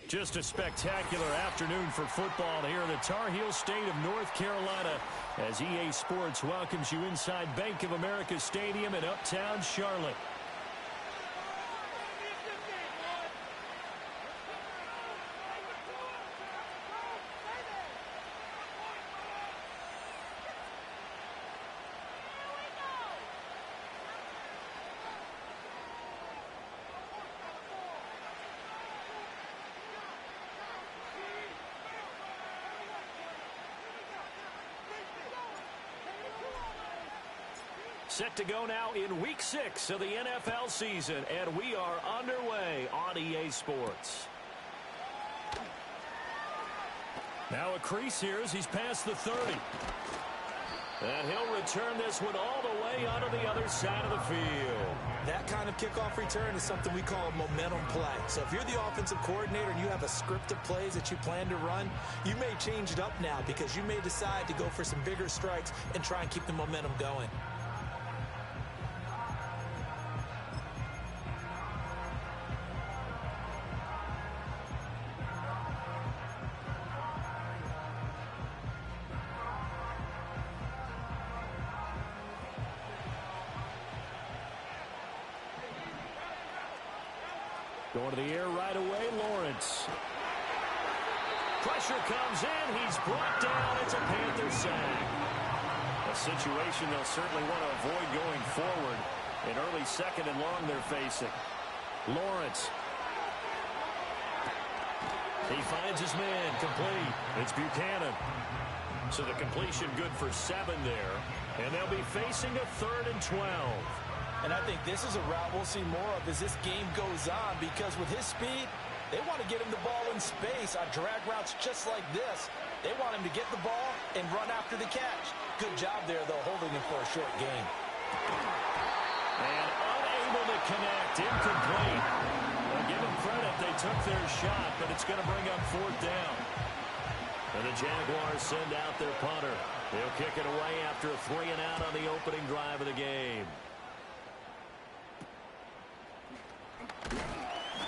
Just a spectacular afternoon for football here in the Tar Heel state of North Carolina as EA Sports welcomes you inside Bank of America Stadium in Uptown Charlotte. Set to go now in Week 6 of the NFL season, and we are underway on EA Sports. Now a crease here as he's past the 30. And he'll return this one all the way onto the other side of the field. That kind of kickoff return is something we call a momentum play. So if you're the offensive coordinator and you have a script of plays that you plan to run, you may change it up now because you may decide to go for some bigger strikes and try and keep the momentum going. Going to the air right away, Lawrence. Pressure comes in. He's brought down. It's a Panther sack. A situation they'll certainly want to avoid going forward. An early second and long they're facing. Lawrence. He finds his man. Complete. It's Buchanan. So the completion good for 7 there. And they'll be facing a 3rd and 12. And I think this is a route we'll see more of as this game goes on because with his speed, they want to get him the ball in space on drag routes just like this. They want him to get the ball and run after the catch. Good job there, though, holding him for a short gain. And unable to connect, incomplete. Well, give them credit, they took their shot, but it's going to bring up 4th down. And the Jaguars send out their punter. They'll kick it away after a 3 and out on the opening drive of the game.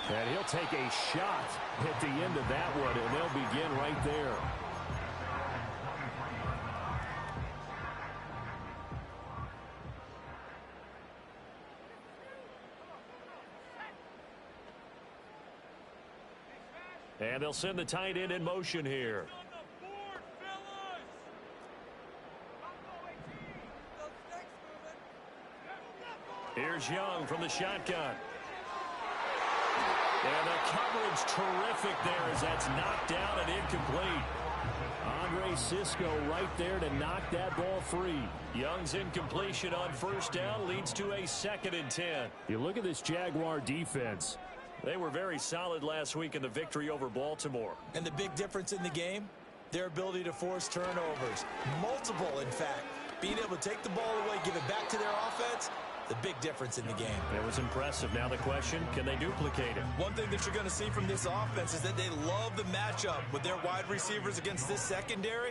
And he'll take a shot at the end of that one, and they'll begin right there. And they'll send the tight end in motion here. Here's Young from the shotgun. And the coverage terrific there as that's knocked down and incomplete. Andre Cisco right there to knock that ball free. Young's incompletion on 1st down leads to a 2nd and 10. You look at this Jaguar defense. They were very solid last week in the victory over Baltimore. And the big difference in the game, their ability to force turnovers. Multiple, in fact. Being able to take the ball away, give it back to their offense, the big difference in the game. It was impressive. Now the question, can they duplicate it? One thing that you're going to see from this offense is that they love the matchup with their wide receivers against this secondary.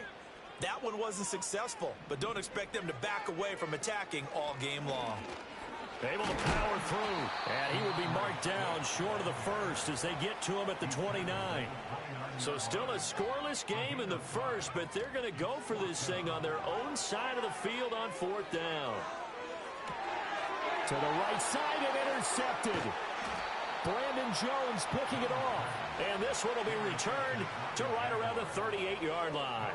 That one wasn't successful, but don't expect them to back away from attacking all game long. Able to power through, and he will be marked down short of the 1st as they get to him at the 29. So still a scoreless game in the 1st, but they're going to go for this thing on their own side of the field on 4th down. To the right side and intercepted. Brandon Jones picking it off. And this one will be returned to right around the 38-yard line.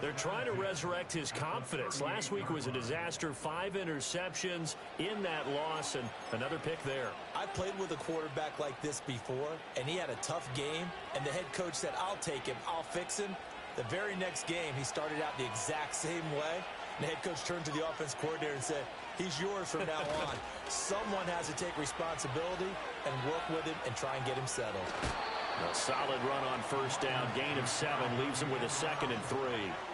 They're trying to resurrect his confidence. Last week was a disaster. 5 interceptions in that loss and another pick there. I played with a quarterback like this before, and he had a tough game, and the head coach said, I'll take him, I'll fix him. The very next game, he started out the exact same way. And the head coach turned to the offense coordinator and said, he's yours from now on. Someone has to take responsibility and work with him and try and get him settled. A solid run on 1st down. Gain of 7 leaves him with a 2nd and 3.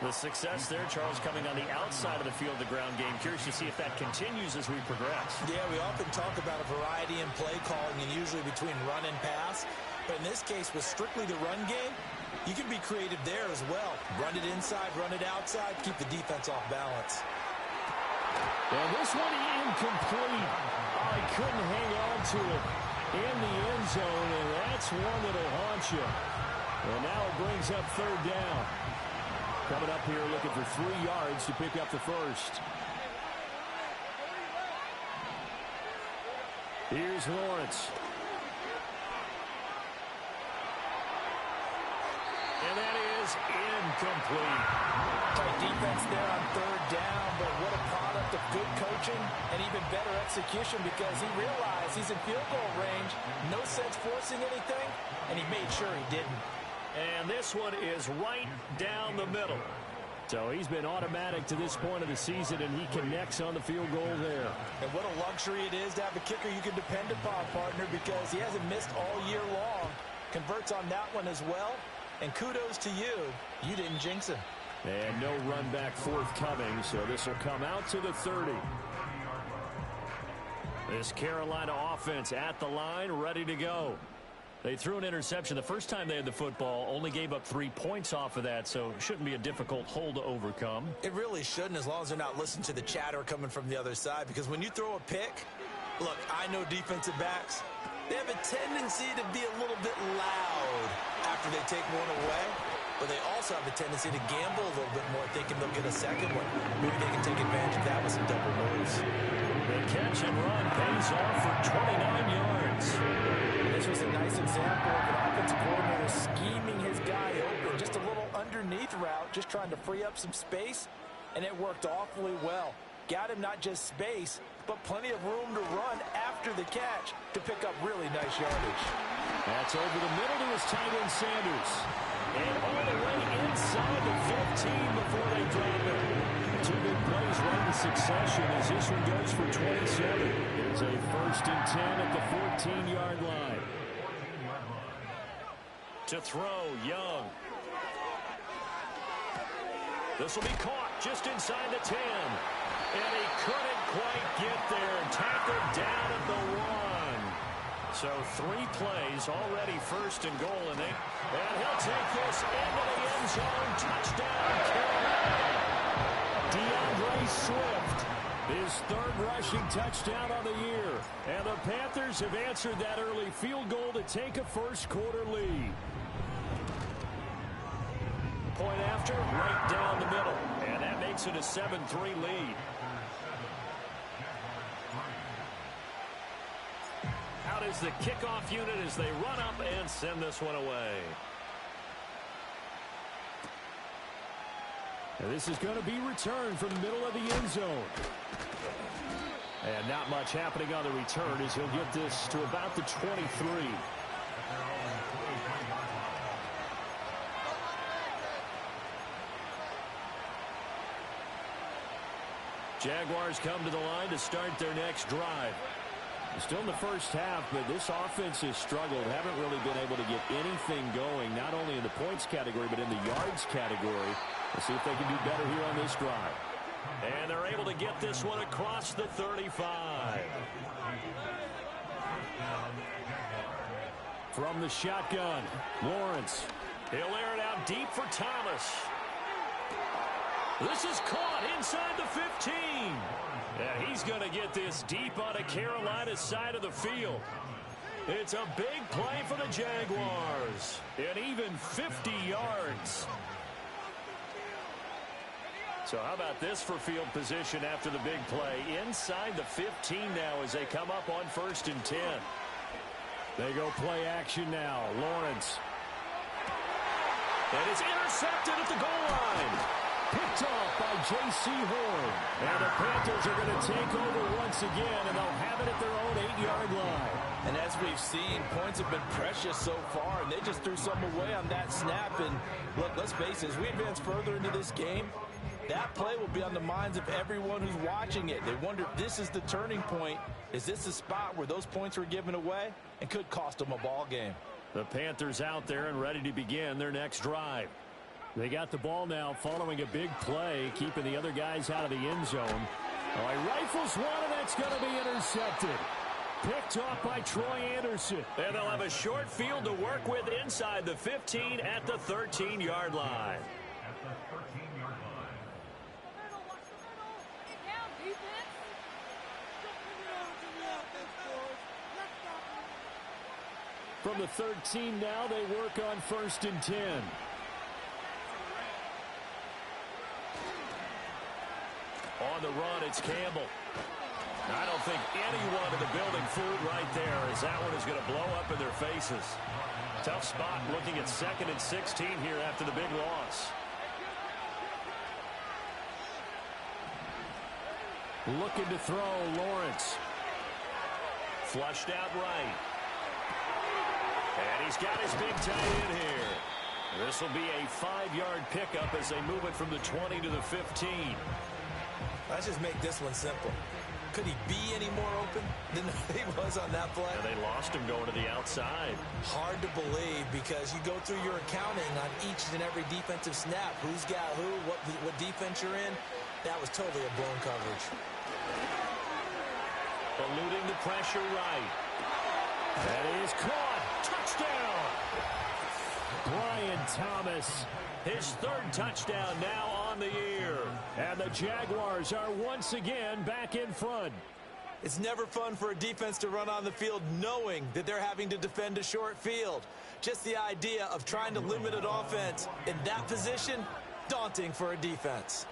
The success there, Charles, coming on the outside of the field, the ground game. Curious to see if that continues as we progress. Yeah, we often talk about a variety in play calling and usually between run and pass. But in this case, with strictly the run game, you can be creative there as well. Run it inside, run it outside, keep the defense off balance. And this one incomplete. Oh, he couldn't hang on to it. in the end zone, and that's one that'll haunt you. And now it brings up third down. Coming up here looking for 3 yards to pick up the first. Here's Lawrence. And that is incomplete. Tight defense there on third down, but what a product of good coaching and even better execution, because he realized he's in field goal range. No sense forcing anything, and he made sure he didn't. And this one is right down the middle. So he's been automatic to this point of the season, and he connects on the field goal there. And what a luxury it is to have a kicker you can depend upon, partner, because he hasn't missed all year long. Converts on that one as well. And kudos to you. You didn't jinx him. And no run back forthcoming, so this will come out to the 30. This Carolina offense at the line, ready to go. They threw an interception the first time they had the football, only gave up 3 points off of that, so it shouldn't be a difficult hole to overcome. It really shouldn't, as long as they're not listening to the chatter coming from the other side, because when you throw a pick, look, I know defensive backs, they have a tendency to be a little bit loud after they take one away, but they also have a tendency to gamble a little bit more, thinking they'll get a second one. Maybe they can take advantage of that with some double moves. The catch and run pays off for 29 yards. And this was a nice example of an offensive coordinator scheming his guy open, just a little underneath route, just trying to free up some space, and it worked awfully well. Got him not just space, but plenty of room to run after the catch to pick up really nice yardage. That's over the middle to his tight end Sanders. And all the way inside the 15 before they drop it. 2 big plays right in succession as this one goes for 27. It's a 1st and 10 at the 14-yard line. To throw, Young. This will be caught just inside the 10. And he couldn't quite get there. Tackled down at the 1. So 3 plays already 1st and goal. And he'll take this into the end zone. Touchdown, Carolina. DeAndre Swift, his 3rd rushing touchdown on the year. And the Panthers have answered that early field goal to take a first-quarter lead. Point after, right down the middle. And that makes it a 7-3 lead. Out is the kickoff unit as they run up and send this one away. And this is going to be returned from the middle of the end zone. And not much happening on the return as he'll get this to about the 23. Jaguars come to the line to start their next drive. Still in the first half, but this offense has struggled. Haven't really been able to get anything going, not only in the points category, but in the yards category. Let's see if they can do better here on this drive. And they're able to get this one across the 35. From the shotgun, Lawrence. He'll air it out deep for Thomas. This is caught inside the 15. And he's going to get this deep on the Carolina side of the field. It's a big play for the Jaguars. And even 50 yards. So how about this for field position after the big play? Inside the 15 now as they come up on 1st and 10. They go play action now. Lawrence. And it's intercepted at the goal line. Picked off by J.C. Horn. And the Panthers are going to take over once again, and they'll have it at their own 8-yard line. And as we've seen, points have been precious so far, and they just threw some away on that snap. And look, let's face it, as we advance further into this game, that play will be on the minds of everyone who's watching it. They wonder if this is the turning point. Is this the spot where those points were given away and could cost them a ball game? The Panthers out there and ready to begin their next drive. They got the ball now following a big play, keeping the other guys out of the end zone. Oh, he rifles one, and that's going to be intercepted. Picked off by Troy Anderson. And they'll have a short field to work with inside the 15 at the 13-yard line. From the 13 now, they work on 1st and 10. On the run, it's Campbell. I don't think anyone in the building fooled right there, as that one is going to blow up in their faces. Tough spot looking at 2nd and 16 here after the big loss. Looking to throw, Lawrence. Flushed out right. And he's got his big tight end here. This will be a 5-yard pickup as they move it from the 20 to the 15. Let's just make this one simple. Could he be any more open than he was on that play? And they lost him going to the outside. Hard to believe because you go through your accounting on each and every defensive snap. Who's got who, what defense you're in. That was totally a blown coverage. Eluding the pressure right. That is caught. Touchdown. Brian Thomas. His 3rd touchdown now on the year. And the Jaguars are once again back in front. It's never fun for a defense to run on the field knowing that they're having to defend a short field. Just the idea of trying to limit an offense in that position, daunting for a defense.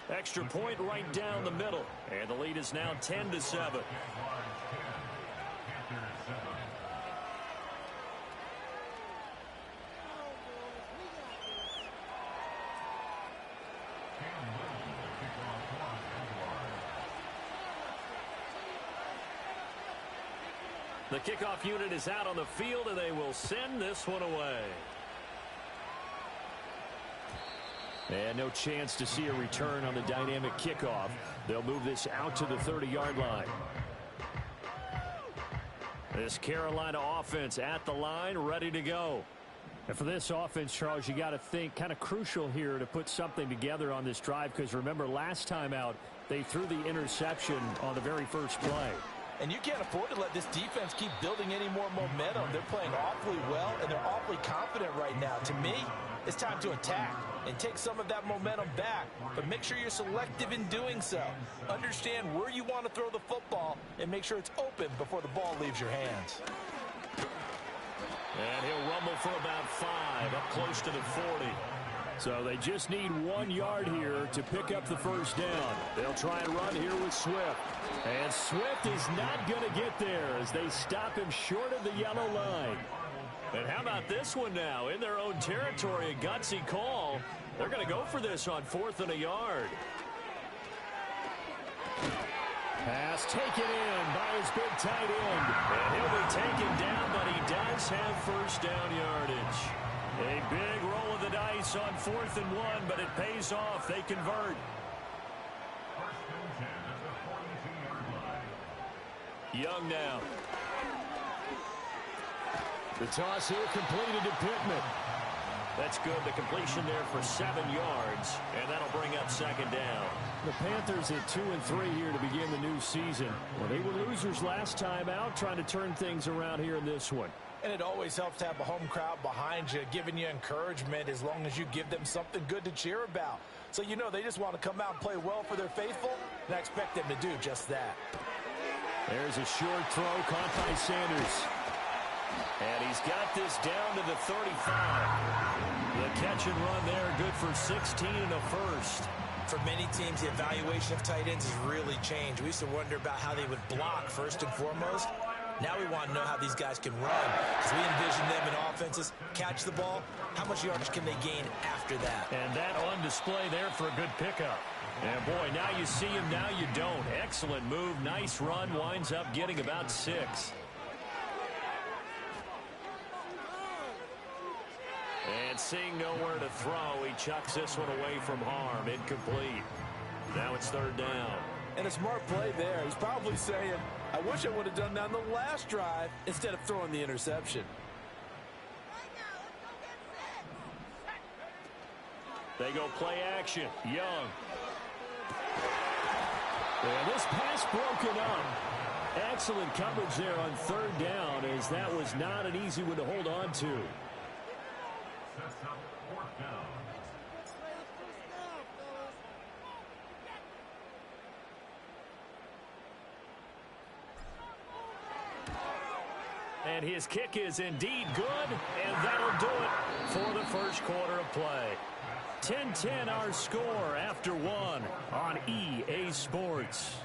Extra point right down the middle. And the lead is now 10-7. The kickoff unit is out on the field, and they will send this one away. And no chance to see a return on the dynamic kickoff. They'll move this out to the 30-yard line. This Carolina offense at the line, ready to go. And for this offense, Charles, you got to think kind of crucial here to put something together on this drive, because remember last time out, they threw the interception on the very first play. And you can't afford to let this defense keep building any more momentum. They're playing awfully well, and they're awfully confident right now. To me, it's time to attack and take some of that momentum back. But make sure you're selective in doing so. Understand where you want to throw the football and make sure it's open before the ball leaves your hands. And he'll rumble for about 5, up close to the 40. So they just need 1 yard here to pick up the first down. They'll try and run here with Swift. And Swift is not going to get there as they stop him short of the yellow line. And how about this one now? In their own territory, a gutsy call. They're going to go for this on 4th and a yard. Pass taken in by his big tight end. And he'll be taken down, but he does have first down yardage. A big roll of the dice on 4th and 1, but it pays off. They convert. Young now. The toss here completed to Pittman. That's good. The completion there for 7 yards, and that'll bring up 2nd down. The Panthers at 2-3 here to begin the new season. Well, they were losers last time out, trying to turn things around here in this one. And it always helps to have a home crowd behind you, giving you encouragement as long as you give them something good to cheer about. So you know they just want to come out and play well for their faithful, and I expect them to do just that. There's a short throw caught by Sanders. And he's got this down to the 35. The catch and run there, good for 16 and a first. For many teams, the evaluation of tight ends has really changed. We used to wonder about how they would block first and foremost. Now we want to know how these guys can run, because we envision them in offenses catch the ball. How much yardage can they gain after that? And that on display there for a good pickup. And boy, now you see him, now you don't. Excellent move, nice run, winds up getting about 6. And seeing nowhere to throw, he chucks this one away from harm. Incomplete. Now it's 3rd down. And a smart play there. He's probably saying, I wish I would have done that on the last drive instead of throwing the interception. They go play action. Young. And this pass broken up. Excellent coverage there on 3rd down, as that was not an easy one to hold on to. And his kick is indeed good, and that'll do it for the first quarter of play. 10-10 our score after one on EA Sports.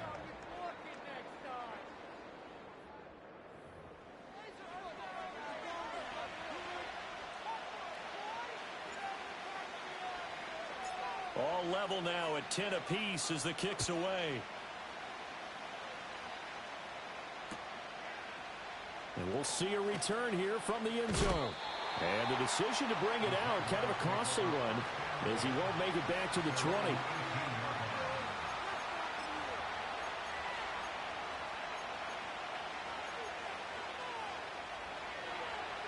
All level now at 10 apiece as the kick's away. And we'll see a return here from the end zone. And the decision to bring it out, kind of a costly one, as he won't make it back to the 20.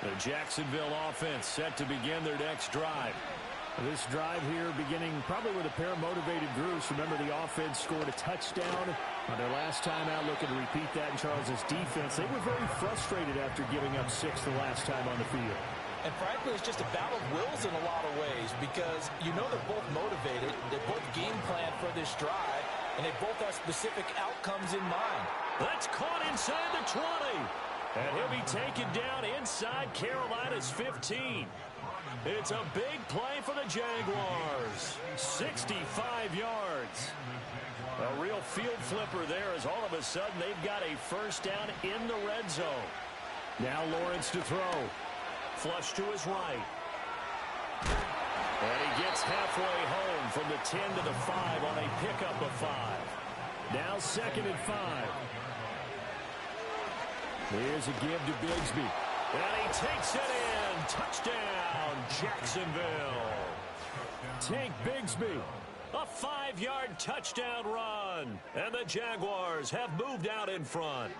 The Jacksonville offense set to begin their next drive. This drive here beginning probably with a pair of motivated groups. Remember, the offense scored a touchdown on their last time out, looking to repeat that in Charles's defense. They were very frustrated after giving up 6 the last time on the field. And frankly, it's just a battle of wills in a lot of ways because you know they're both motivated, they both game plan for this drive, and they both have specific outcomes in mind. That's caught inside the 20. And he'll be taken down inside Carolina's 15. It's a big play for the Jaguars. 65 yards. A real field flipper there as all of a sudden they've got a first down in the red zone. Now Lawrence to throw. Flush to his right. And he gets halfway home from the 10 to the 5 on a pickup of 5. Now 2nd and 5. Here's a give to Bigsby. And he takes it in. Touchdown, Jacksonville. Tank Bigsby. A 5-yard touchdown run. And the Jaguars have moved out in front.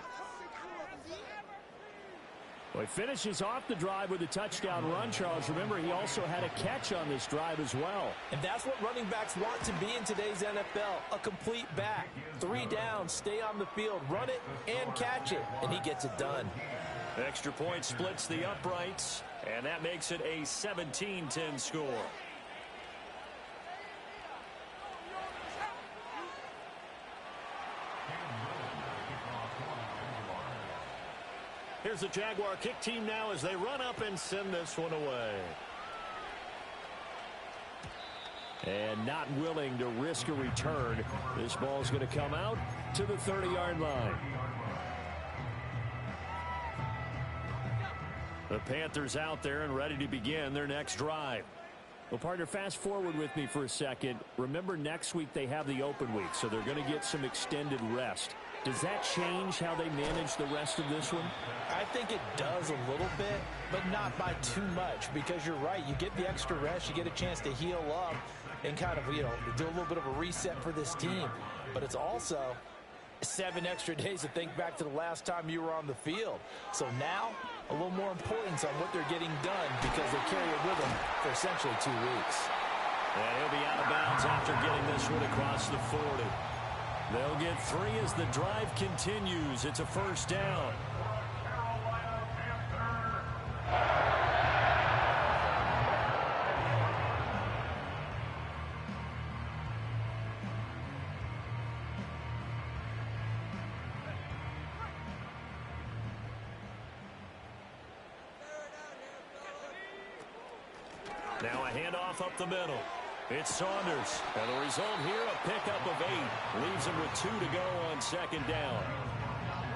Well, he finishes off the drive with a touchdown run, Charles. Remember, he also had a catch on this drive as well. And that's what running backs want to be in today's NFL, a complete back. 3 downs, stay on the field, run it, and catch it. And he gets it done. Extra point splits the uprights, and that makes it a 17-10 score. Here's the Jaguar kick team now as they run up and send this one away. And not willing to risk a return. This ball's going to come out to the 30-yard line. The Panthers out there and ready to begin their next drive. Well, partner, fast forward with me for a second. Remember, next week they have the open week, so they're going to get some extended rest. Does that change how they manage the rest of this one? I think it does a little bit, but not by too much, because you're right. You get the extra rest, you get a chance to heal up and kind of, do a little bit of a reset for this team. But it's also 7 extra days to think back to the last time you were on the field. So now, a little more importance on what they're getting done because they carry it with them for essentially 2 weeks. And he'll be out of bounds after getting this one across the 40. They'll get 3 as the drive continues. It's a first down. Now a handoff up the middle. It's Saunders. And the result here, a pickup of 8. Leaves him with 2 to go on 2nd down.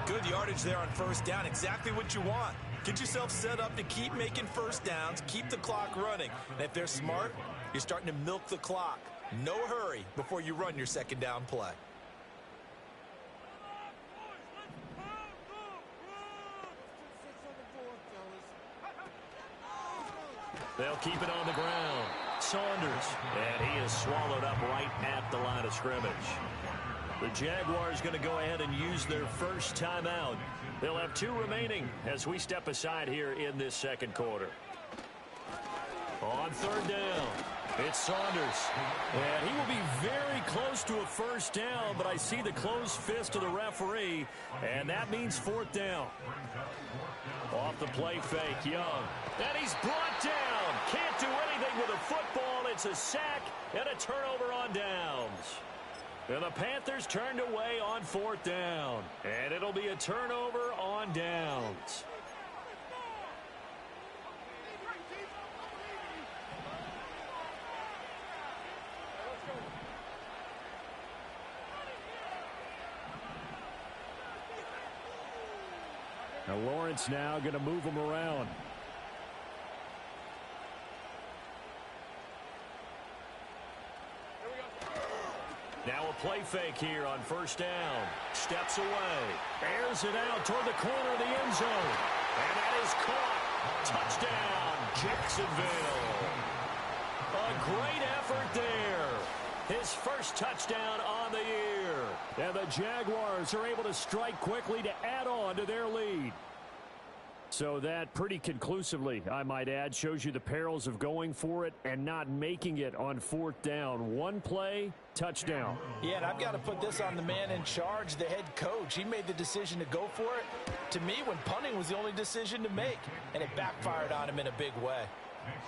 Good yardage there on first down. Exactly what you want. Get yourself set up to keep making first downs, keep the clock running. And if they're smart, you're starting to milk the clock. No hurry before you run your 2nd down play. They'll keep it on the ground. Saunders, and he is swallowed up right at the line of scrimmage. The Jaguars going to go ahead and use their first timeout. They'll have 2 remaining as we step aside here in this 2nd quarter. On 3rd down, it's Saunders. And he will be very close to a first down, but I see the closed fist of the referee, and that means 4th down. Off the play fake, Young. And he's brought down. Can't do anything with a football. It's a sack and a turnover on downs. And the Panthers turned away on 4th down. And it'll be a turnover on downs. Now Lawrence now going to move him around. Now a play fake here on first down. Steps away. Airs it out toward the corner of the end zone. And that is caught. Touchdown, Jacksonville. A great effort there. His first touchdown on the year. And the Jaguars are able to strike quickly to add on to their lead. So that pretty conclusively, I might add, shows you the perils of going for it and not making it on fourth down. One play, touchdown. Yeah, and I've got to put this on the man in charge, the head coach. He made the decision to go for it. To me, when punting was the only decision to make, and it backfired on him in a big way.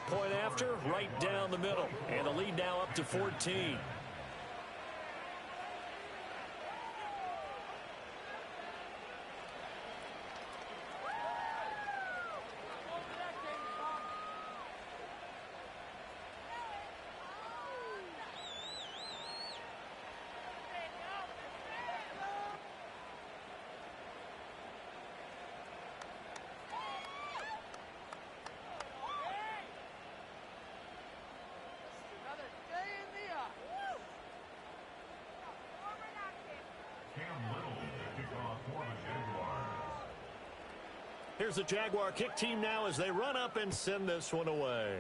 Point after, right down the middle. And the lead now up to 14. Here's the Jaguar kick team now as they run up and send this one away.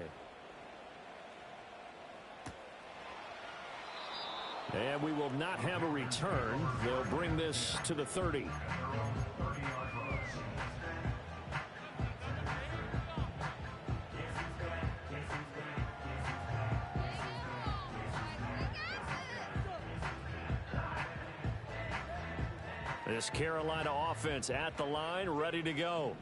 And we will not have a return. They'll bring this to the 30. This Carolina offense at the line, ready to go.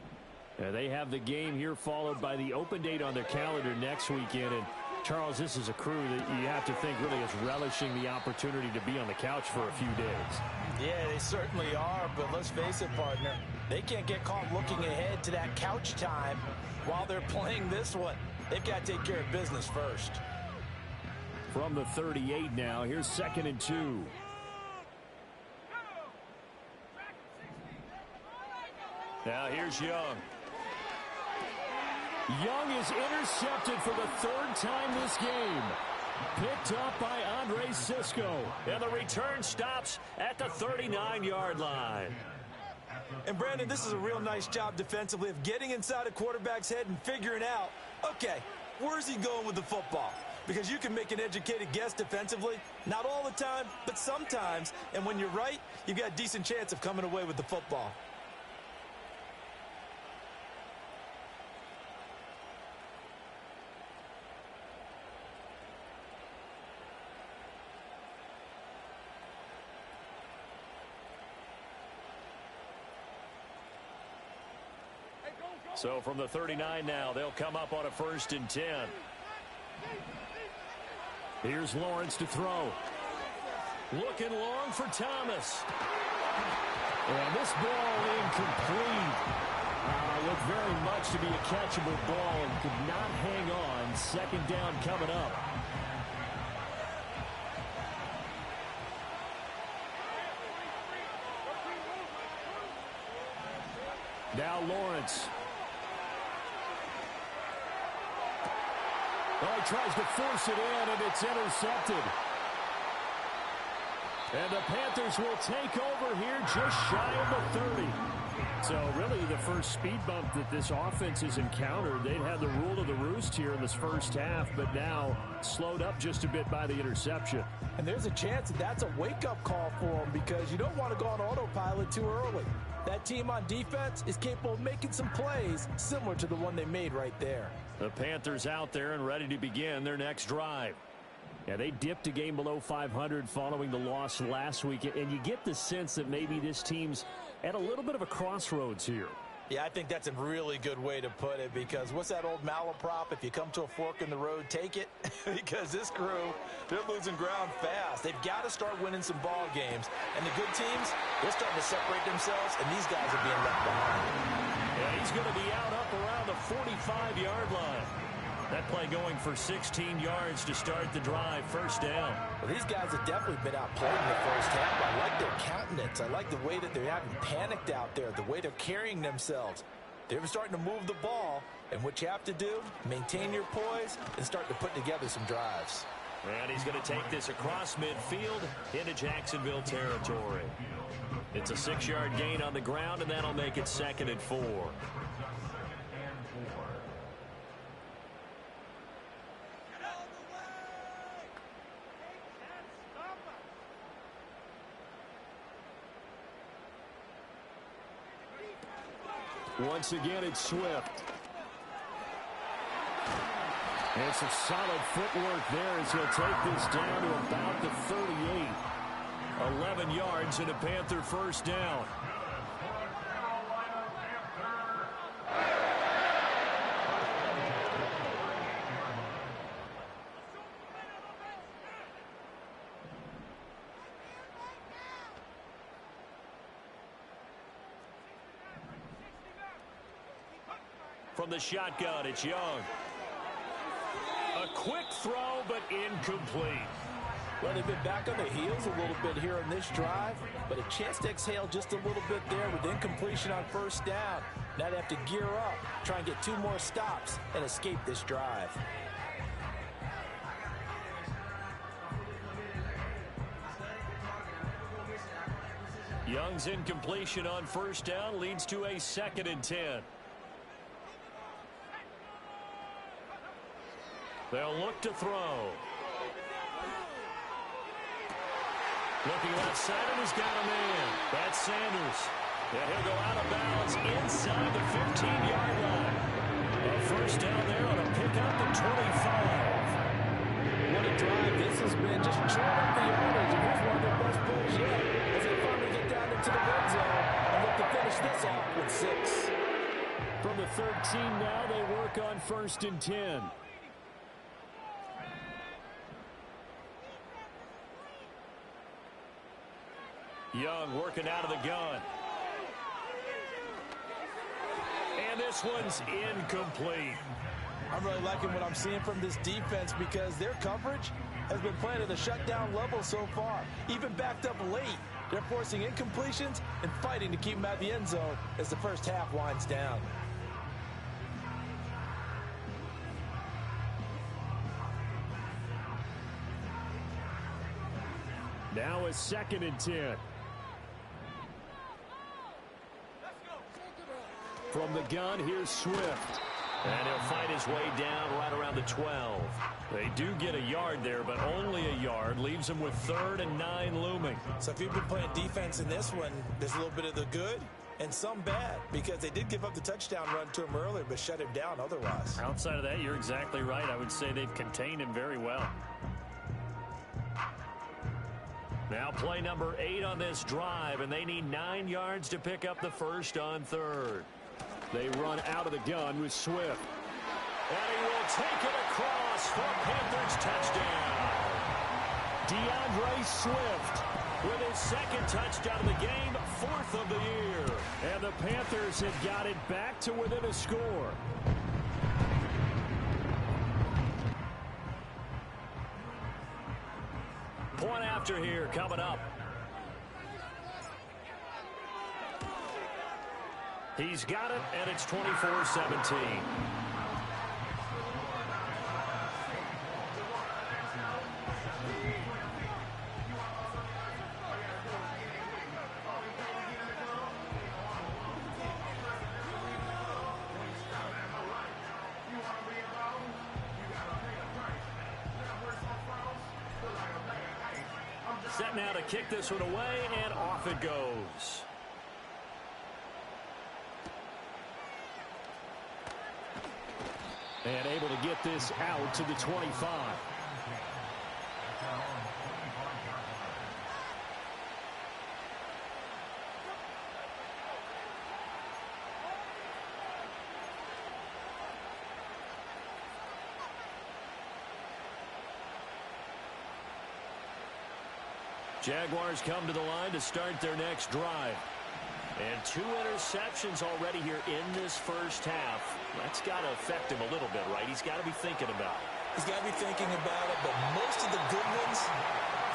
They have the game here followed by the open date on their calendar next weekend. And Charles, this is a crew that you have to think really is relishing the opportunity to be on the couch for a few days. Yeah, they certainly are, but let's face it, partner. They can't get caught looking ahead to that couch time while they're playing this one. They've got to take care of business first. From the 38 now, here's 2nd and 2. Now here's Young. Young is intercepted for the 3rd time this game. Picked up by Andre Sisco. And the return stops at the 39-yard line. And Brandon, this is a real nice job defensively of getting inside a quarterback's head and figuring out, okay, where's he going with the football? Because you can make an educated guess defensively. Not all the time, but sometimes. And when you're right, you've got a decent chance of coming away with the football. So from the 39 now, they'll come up on a 1st and 10. Here's Lawrence to throw. Looking long for Thomas. And this ball incomplete. Looked very much to be a catchable ball and could not hang on. 2nd down coming up. Now Lawrence. Well, he tries to force it in, and it's intercepted. And the Panthers will take over here just shy of the 30. So really the first speed bump that this offense has encountered. They'd had the rule of the roost here in this first half, but now slowed up just a bit by the interception. And there's a chance that that's a wake-up call for them because you don't want to go on autopilot too early. That team on defense is capable of making some plays similar to the one they made right there. The Panthers out there and ready to begin their next drive. Yeah, they dipped a game below 500 following the loss last week, and you get the sense that maybe this team's at a little bit of a crossroads here. Yeah, I think that's a really good way to put it because what's that old malaprop? If you come to a fork in the road, take it. Because this crew, they're losing ground fast. They've got to start winning some ball games. And the good teams, they're starting to separate themselves, and these guys are being left behind. Yeah, he's going to be out up around the 45-yard line. That play going for 16 yards to start the drive. First down. Well, these guys have definitely been outplayed in the first half. I like their countenance. I like the way that they're having panicked out there, the way they're carrying themselves. They're starting to move the ball, and what you have to do, maintain your poise and start to put together some drives. And he's going to take this across midfield into Jacksonville territory. It's a 6-yard gain on the ground, and that'll make it 2nd and 4. Once again, it's Swift. And some solid footwork there as he'll take this down to about the 38. 11 yards and a Panther first down. From the shotgun, it's Young. A quick throw, but incomplete. Well, they've been back on their heels a little bit here on this drive, but a chance to exhale just a little bit there with incompletion on first down. Now they have to gear up, try and get 2 more stops, and escape this drive. Young's incompletion on first down leads to a 2nd and 10. They'll look to throw. Looking left side, and he's got a man. That's Sanders. And he'll go out of bounds inside the 15-yard line. A first down there on a pickup at 25. What a drive this has been. Just chewing up the yardage, and here's one of their best plays yet as they finally get down into the red zone and look to finish this off with 6. From the 13 now, they work on 1st and 10. Young working out of the gun. And this one's incomplete. I'm really liking what I'm seeing from this defense because their coverage has been playing at a shutdown level so far. Even backed up late, they're forcing incompletions and fighting to keep them out of the end zone as the first half winds down. Now a 2nd and 10. From the gun, here's Swift. And he'll fight his way down right around the 12. They do get a yard there, but only a yard. Leaves them with 3rd and 9 looming. So if you've been playing defense in this one, there's a little bit of the good and some bad, because they did give up the touchdown run to him earlier, but shut him down otherwise. Outside of that, you're exactly right. I would say they've contained him very well. Now play number 8 on this drive, and they need 9 yards to pick up the first on 3rd. They run out of the gun with Swift. And he will take it across for Panthers touchdown. DeAndre Swift with his 2nd touchdown of the game, 4th of the year. And the Panthers have got it back to within a score. Point after here coming up. He's got it, and it's 24-17. Set now to kick this one away, and off it goes. And able to get this out to the 25. Jaguars come to the line to start their next drive. And 2 interceptions already here in this first half. That's got to affect him a little bit, right? He's got to be thinking about it. He's got to be thinking about it, but most of the good ones,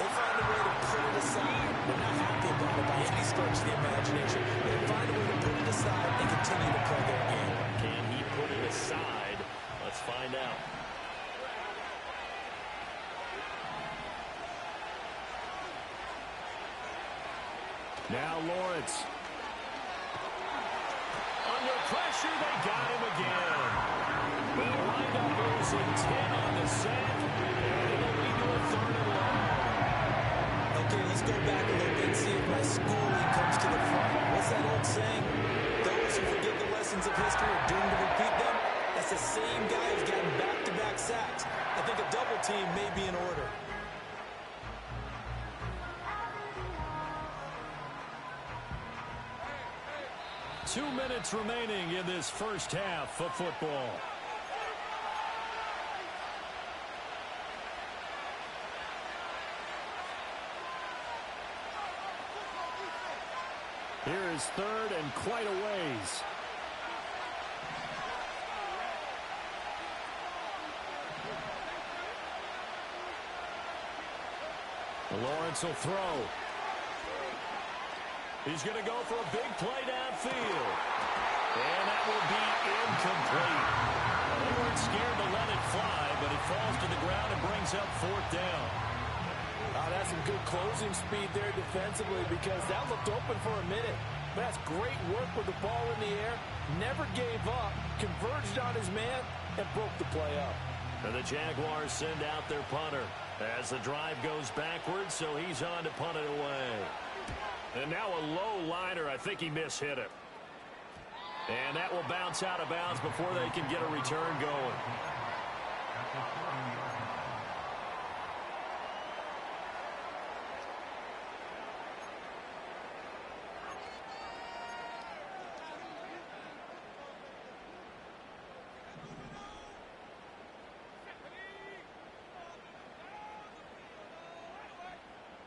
they find a way to put it aside. They're not happy about it by any stretch of the imagination. They find a way to put it aside and continue to play their game. Can he put it aside? Let's find out. Now Lawrence. Under pressure, they got him again. They'll wind up losing 10 on the set, and it'll lead to a 3rd and long. Okay, let's go back a little bit and see if my schooling comes to the front. What's that old saying? Those who forget the lessons of history are doomed to repeat them. That's the same guy who's gotten back-to-back sacks. I think a double team may be in order. Two minutes remaining in this first half of football. Here is 3rd and quite a ways. Lawrence will throw. He's going to go for a big play downfield. And that will be incomplete. They weren't scared to let it fly, but it falls to the ground and brings up 4th down. That's some good closing speed there defensively because that looked open for a minute. But that's great work with the ball in the air. Never gave up, converged on his man, and broke the play up. And the Jaguars send out their punter as the drive goes backwards, so he's on to punt it away. And now a low liner. I think he mishit it. And that will bounce out of bounds before they can get a return going.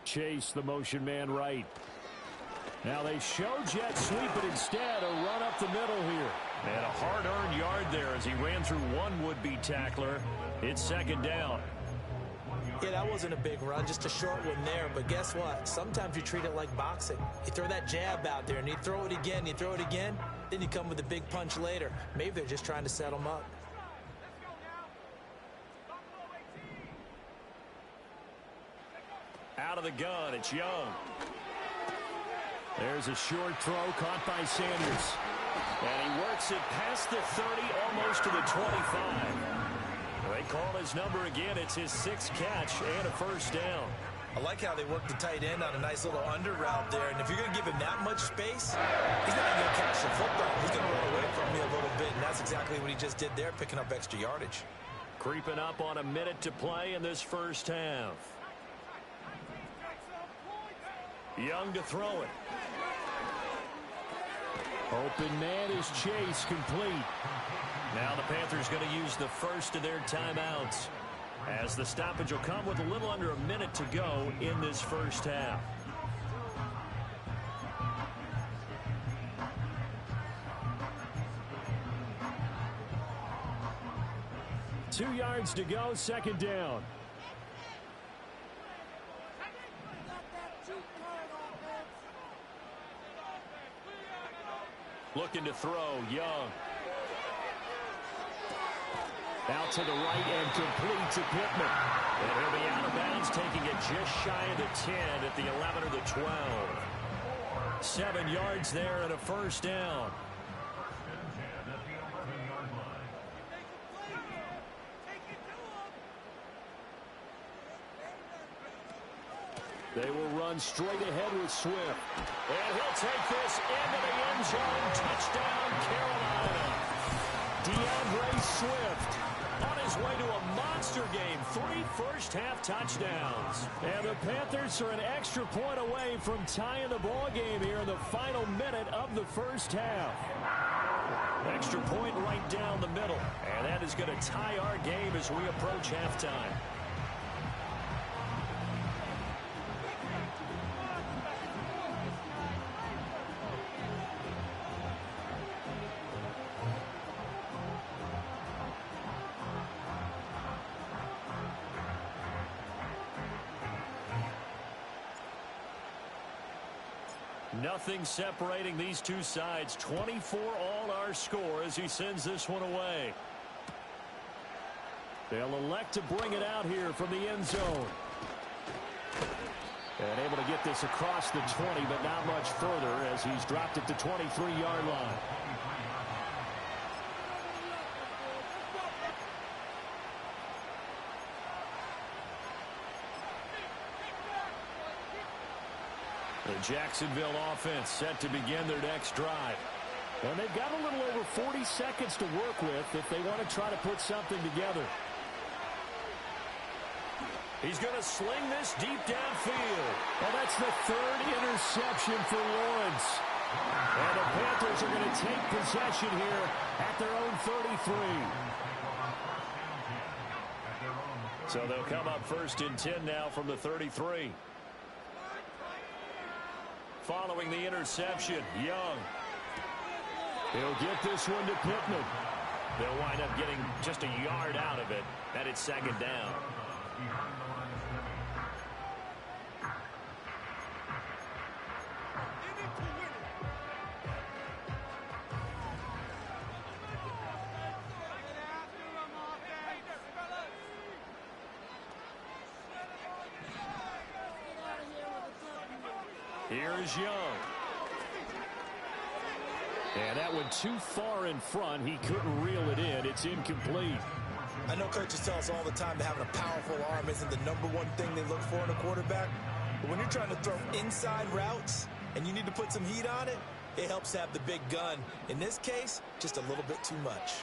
Chase the motion man right. Now they show jet sweep, but instead a run up the middle here. And a hard-earned yard there as he ran through one would-be tackler. It's 2nd down. Yeah, that wasn't a big run, just a short one there. But guess what? Sometimes you treat it like boxing. You throw that jab out there, and you throw it again, then you come with a big punch later. Maybe they're just trying to set them up. Out of the gun, it's Young. There's a short throw caught by Sanders. And he works it past the 30, almost to the 25. They call his number again. It's his 6th catch and a 1st down. I like how they work the tight end on a nice little under route there. And if you're going to give him that much space, he's not going to catch the football. He's going to run away from me a little bit. And that's exactly what he just did there, picking up extra yardage. Creeping up on a minute to play in this first half. Young to throw it. Open man is Chase, complete. Now the Panthers going to use the first of their timeouts, as the stoppage will come with a little under a minute to go in this first half. Two yards to go, 2nd down. Looking to throw, Young. Out to the right and complete to Pittman. And he'll be out of bounds, taking it just shy of the 10 at the 11 or the 12. 7 yards there and a 1st down. They will run straight ahead with Swift. And he'll take this into the end zone. Touchdown, Carolina. DeAndre Swift on his way to a monster game. 3 first-half touchdowns. And the Panthers are an extra point away from tying the ball game here in the final minute of the first half. Extra point right down the middle. And that is going to tie our game as we approach halftime. Nothing separating these two sides. 24 all our score as he sends this one away. They'll elect to bring it out here from the end zone. And able to get this across the 20, but not much further as he's dropped it to 23-yard line. The Jacksonville offense set to begin their next drive. And they've got a little over 40 seconds to work with if they want to try to put something together. He's going to sling this deep downfield. And that's the third interception for Lawrence. And the Panthers are going to take possession here at their own 33. So they'll come up 1st and 10 now from the 33. Following the interception, Young. He'll get this one to Pittman. They'll wind up getting just a yard out of it, and it's 2nd down. Here's Young. And that one too far in front. He couldn't reel it in. It's incomplete. I know coaches tell us all the time that having a powerful arm isn't the #1 thing they look for in a quarterback. But when you're trying to throw inside routes and you need to put some heat on it, it helps to have the big gun. In this case, just a little bit too much.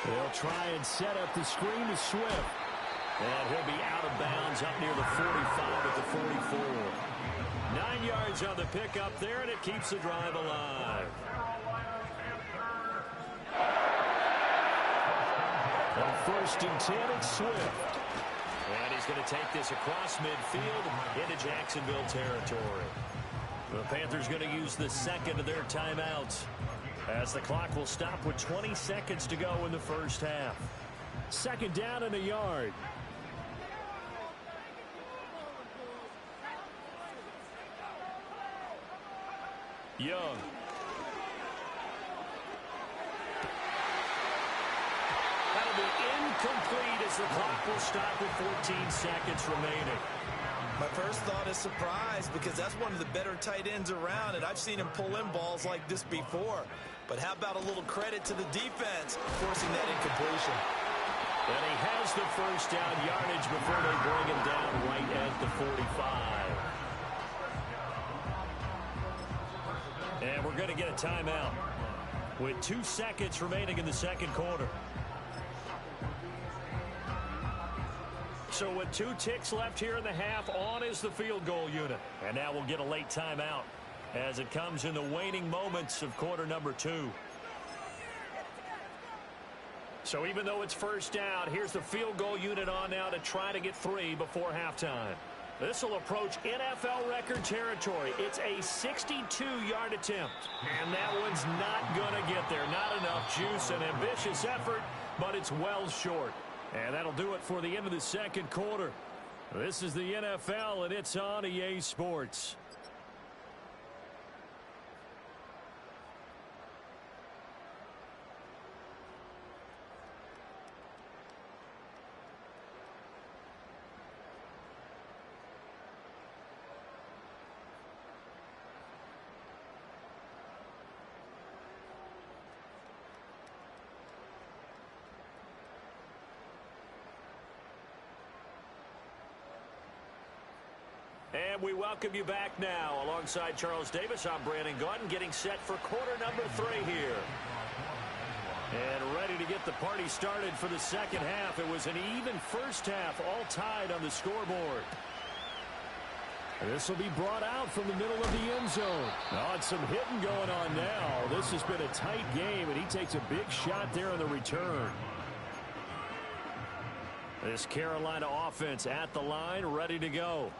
They'll try and set up the screen to Swift. And he'll be out of bounds up near the 45 at the 44. 9 yards on the pickup there, and it keeps the drive alive. On 1st and 10, it's Swift. And he's going to take this across midfield into Jacksonville territory. The Panthers going to use the second of their timeouts as the clock will stop with 20 seconds to go in the first half. 2nd down and a yard. Young. That'll be incomplete as the clock will stop with 14 seconds remaining. My first thought is surprise because that's one of the better tight ends around, and I've seen him pull in balls like this before. But how about a little credit to the defense forcing that incompletion? And he has the first down yardage before they bring him down right at the 45. And we're going to get a timeout with 2 seconds remaining in the second quarter. So with 2 ticks left here in the half, on is the field goal unit. And now we'll get a late timeout as it comes in the waning moments of quarter number 2. So even though it's first down, here's the field goal unit on now to try to get 3 before halftime. This will approach NFL record territory. It's a 62-yard attempt. And that one's not going to get there. Not enough juice, an ambitious effort, but it's well short. And that'll do it for the end of the second quarter. This is the NFL, and it's on EA Sports. And we welcome you back now. Alongside Charles Davis, I'm Brandon Gaudin, getting set for quarter number 3 here. And ready to get the party started for the second half. It was an even first half, all tied on the scoreboard. This will be brought out from the middle of the end zone. Oh, and some hitting going on now. This has been a tight game, and he takes a big shot there on the return. This Carolina offense at the line, ready to go.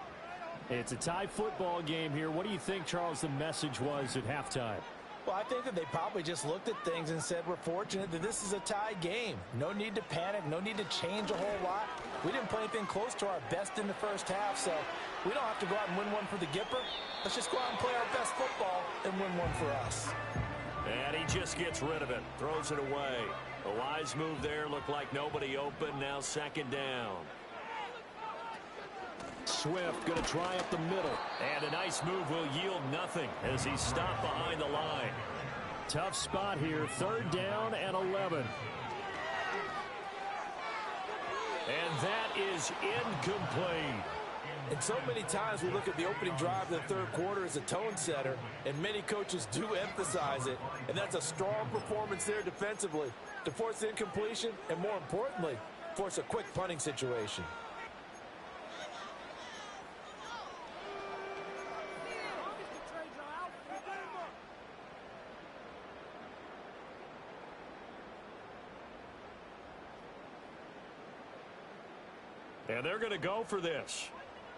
It's a tie football game here. What do you think, Charles, the message was at halftime? Well, I think that they probably just looked at things and said, we're fortunate that this is a tie game. No need to panic. No need to change a whole lot. We didn't play anything close to our best in the first half, so We don't have to go out and win one for the Gipper. Let's just go out and play our best football and win one for us. And he just gets rid of it, throws it away. A wise move there, looked like nobody open, now second down. Swift going to try up the middle. And a nice move will yield nothing as he's stopped behind the line. Tough spot here, third down and 11. And that is incomplete. And so many times we look at the opening drive of the third quarter as a tone setter, and many coaches do emphasize it. And that's a strong performance there defensively to force incompletion and, more importantly, force a quick punting situation. And they're going to go for this.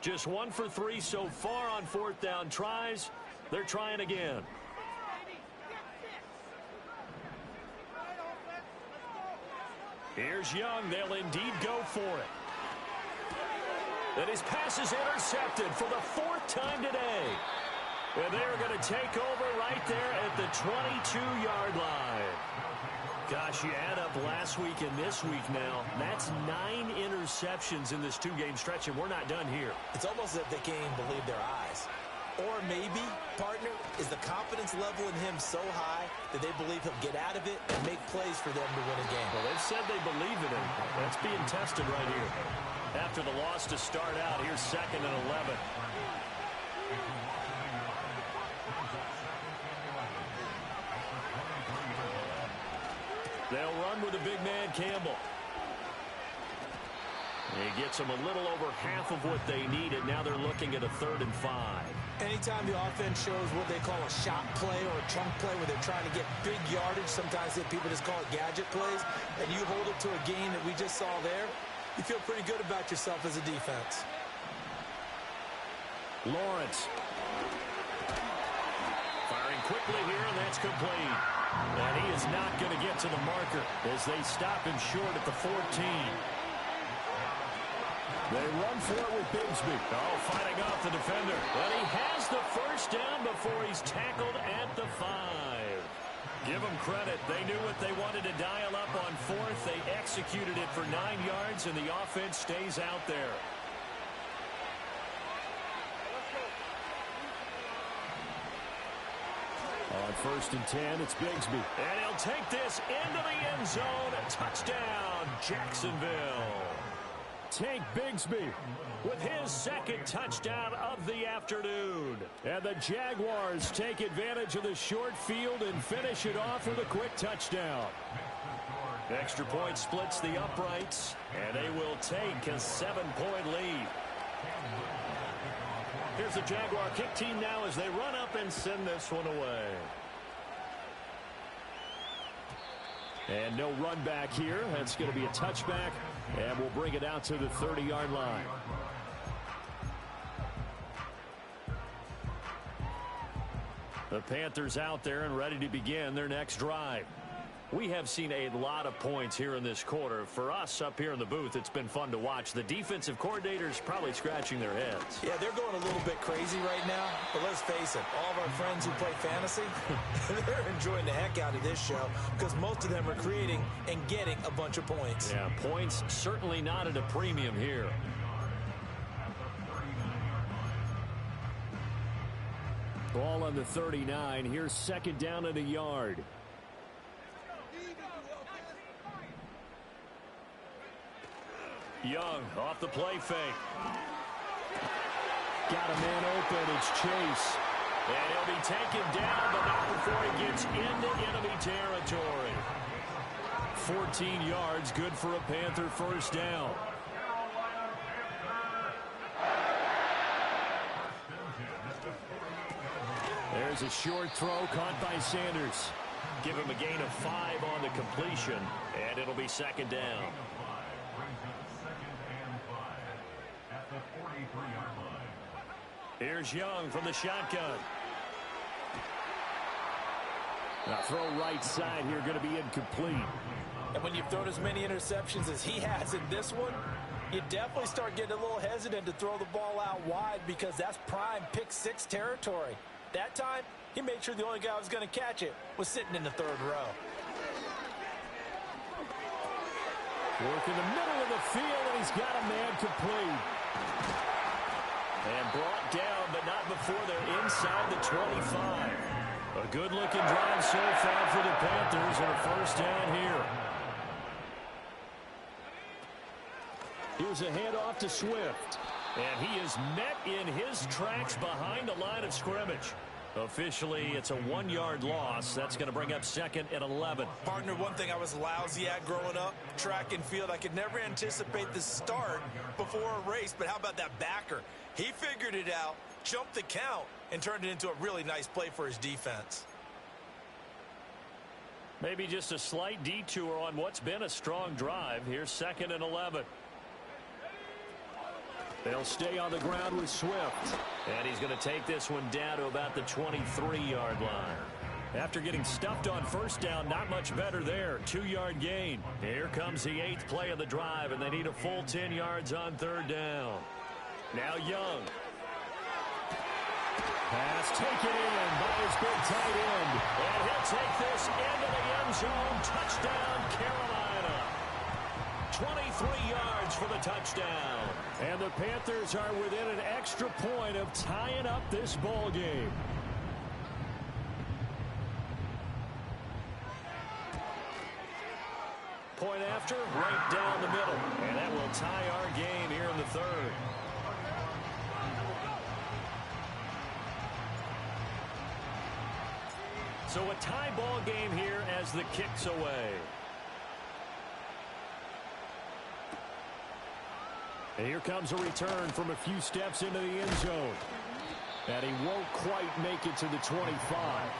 Just 1 for 3 so far on fourth down tries. They're trying again. Here's Young. They'll indeed go for it. And his pass is intercepted for the 4th time today. And they're going to take over right there at the 22-yard line. Gosh, you add up last week and this week now. That's 9 interceptions in this 2-game stretch, and we're not done here. It's almost as if they can't even believe their eyes. Or maybe, partner, is the confidence level in him so high that they believe he'll get out of it and make plays for them to win a game. Well, they've said they believe in him. That's being tested right here. After the loss to start out, here's 2nd and 11. They'll run with the big man, Campbell. He gets them a little over half of what they needed. Now they're looking at a 3rd and 5. Anytime the offense shows what they call a shot play or a chunk play where they're trying to get big yardage, sometimes people just call it gadget plays, and you hold it to a game that we just saw there, you feel pretty good about yourself as a defense. Lawrence. Firing quickly here, and that's complete. And he is not going to get to the marker as they stop him short at the 14. They run for it with Bigsby. Oh, fighting off the defender. But he has the first down before he's tackled at the 5. Give them credit. They knew what they wanted to dial up on 4th. They executed it for 9 yards, and the offense stays out there. On 1st and 10, it's Bigsby. And he'll take this into the end zone. Touchdown, Jacksonville. Tank Bigsby with his 2nd touchdown of the afternoon. And the Jaguars take advantage of the short field and finish it off with a quick touchdown. Extra point splits the uprights, and they will take a 7-point lead. Here's the Jaguar kick team now as they run up and send this one away. And no run back here. That's going to be a touchback, and we'll bring it out to the 30-yard line. The Panthers out there and ready to begin their next drive. We have seen a lot of points here in this quarter. For us up here in the booth, it's been fun to watch. The defensive coordinators probably scratching their heads. Yeah, they're going a little bit crazy right now. But let's face it, all of our friends who play fantasy, they're enjoying the heck out of this show because most of them are creating and getting a bunch of points. Yeah, points certainly not at a premium here. Ball on the 39. Here's 2nd down and a yard. Young off the play fake. Got a man open. It's Chase. And he'll be taken down, but not before he gets into enemy territory. 14 yards, good for a Panther first down. There's a short throw caught by Sanders. Give him a gain of 5 on the completion, and it'll be 2nd down. Here's Young from the shotgun. Now throw right side here, going to be incomplete. And when you've thrown as many interceptions as he has in this one, you definitely start getting a little hesitant to throw the ball out wide because that's prime pick six territory. That time, he made sure the only guy who was going to catch it was sitting in the third row. Work in the middle of the field, and he's got a man complete. And brought down, but not before they're inside the 25. A good-looking drive so far for the Panthers, and a first down here. Here's a handoff to Swift. And he is met in his tracks behind the line of scrimmage. Officially, it's a 1-yard loss. That's going to bring up 2nd and 11. Partner, one thing I was lousy at growing up, track and field, I could never anticipate the start before a race. But how about that backer? He figured it out, jumped the count, and turned it into a really nice play for his defense. Maybe just a slight detour on what's been a strong drive. Here's 2nd and 11. They'll stay on the ground with Swift. And he's going to take this one down to about the 23-yard line. After getting stuffed on first down, not much better there. 2-yard gain. Here comes the 8th play of the drive, and they need a full 10 yards on 3rd down. Now Young. Pass taken in by his big tight end. And he'll take this into the end zone. Touchdown, Carolina. 23 yards for the touchdown. And the Panthers are within an extra point of tying up this ball game. Point after, right down the middle. And that will tie our game here in the 3rd. So a tie ball game here as the kick's away. And here comes a return from a few steps into the end zone. And he won't quite make it to the 25.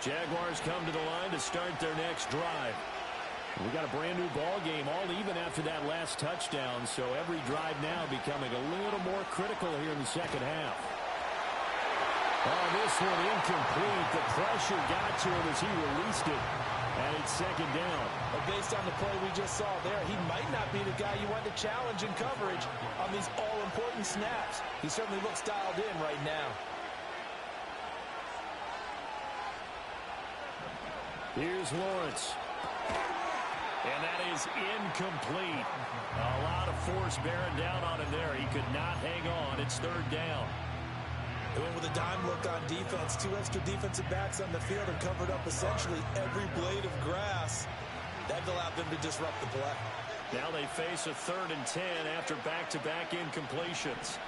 Jaguars come to the line to start their next drive. We got a brand new ball game, all even after that last touchdown. So every drive now becoming a little more critical here in the second half. Oh, this one incomplete. The pressure got to him as he released it. And it's 2nd down. But based on the play we just saw there, he might not be the guy you want to challenge in coverage on these all-important snaps. He certainly looks dialed in right now. Here's Lawrence. And that is incomplete. A lot of force bearing down on him there. He could not hang on. It's 3rd down. They went with a dime look on defense. 2 extra defensive backs on the field and covered up essentially every blade of grass. That allowed them to disrupt the play. Now they face a 3rd and 10 after back-to-back incompletions.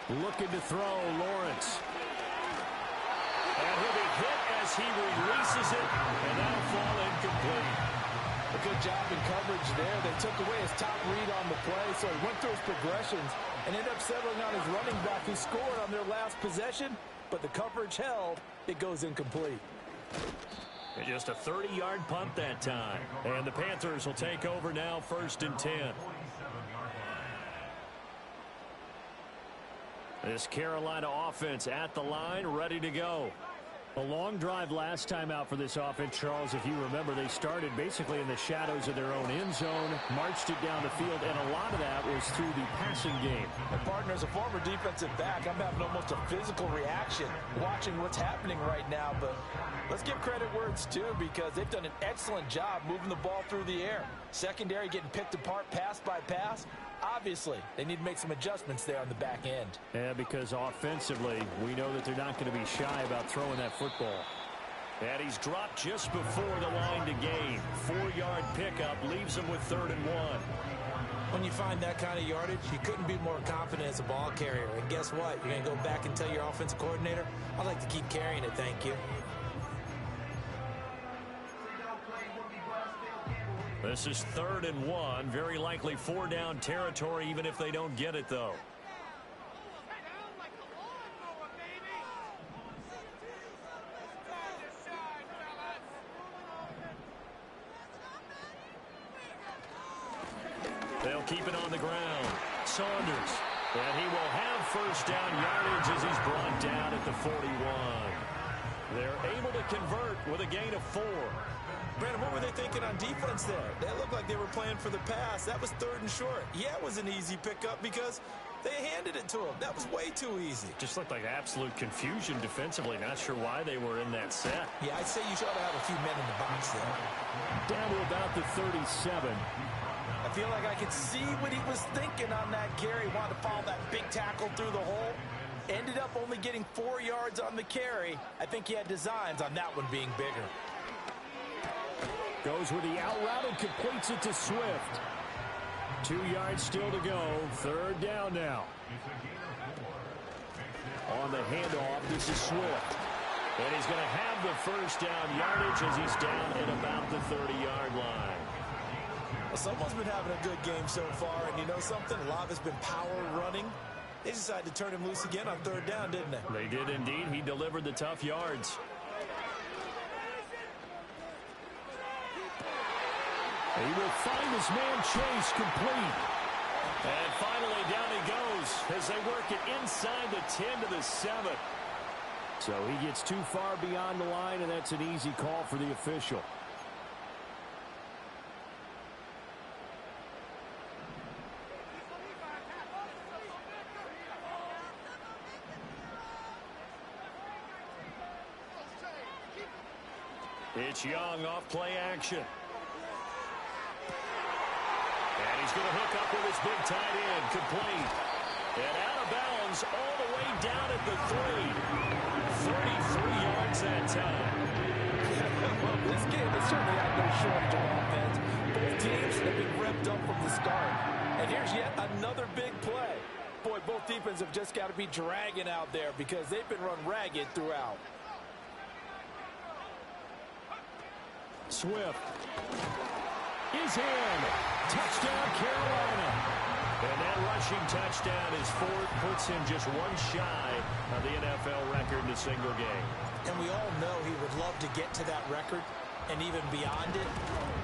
Looking to throw, Lawrence. And he'll be hit as he releases it, and that'll fall incomplete. A good job in coverage there. They took away his top read on the play, so he went through his progressions and ended up settling on his running back who scored on their last possession, but the coverage held. It goes incomplete. And just a 30-yard punt that time. And the Panthers will take over now, 1st and 10. This Carolina offense at the line, ready to go. A long drive last time out for this offense, Charles. If you remember, they started basically in the shadows of their own end zone, marched it down the field, and a lot of that was through the passing game. And partner, as a former defensive back, I'm having almost a physical reaction watching what's happening right now. But let's give credit where it's due because they've done an excellent job moving the ball through the air. Secondary getting picked apart pass by pass. Obviously, they need to make some adjustments there on the back end. Yeah, because offensively, we know that they're not going to be shy about throwing that football. And he's dropped just before the line to gain. 4-yard pickup leaves him with 3rd and 1. When you find that kind of yardage, you couldn't be more confident as a ball carrier. And guess what? You're going to go back and tell your offensive coordinator, I'd like to keep carrying it, thank you. This is 3rd and 1. Very likely 4-down territory, even if they don't get it, though. keep it on the ground. Saunders. And he will have first down yardage as he's brought down at the 41. They're able to convert with a gain of 4. Brandon, what were they thinking on defense there? They looked like they were playing for the pass. That was 3rd and short. Yeah, it was an easy pickup because they handed it to him. That was way too easy. Just looked like absolute confusion defensively. Not sure why they were in that set. Yeah, I'd say you should have a few men in the box there. Down to about the 37. I feel like I could see what he was thinking on that carry. Wanted to follow that big tackle through the hole. Ended up only getting 4 yards on the carry. I think he had designs on that one being bigger. Goes with the out route and completes it to Swift. 2 yards still to go. 3rd down now. On the handoff, this is Swift. And he's going to have the first down yardage as he's down at about the 30-yard line. Well, someone's been having a good game so far, and you know something? A lot has been power running. They decided to turn him loose again on 3rd down, didn't they? They did indeed. He delivered the tough yards. He will find his man Chase complete. And finally down he goes as they work it inside the 10 to the 7. So he gets too far beyond the line, and that's an easy call for the official. It's Young off play action. And he's going to hook up with his big tight end, complete. And out of bounds all the way down at the 3. 33 yards that time. Well, this game has certainly had no shortage of offense. Both teams have been revved up from the start. And here's yet another big play. Boy, both defenses have just got to be dragging out there because they've been run ragged throughout. Swift is in. Touchdown, Carolina. And that rushing touchdown is 4th, puts him just one shy of the NFL record in a single game. And we all know he would love to get to that record and even beyond it,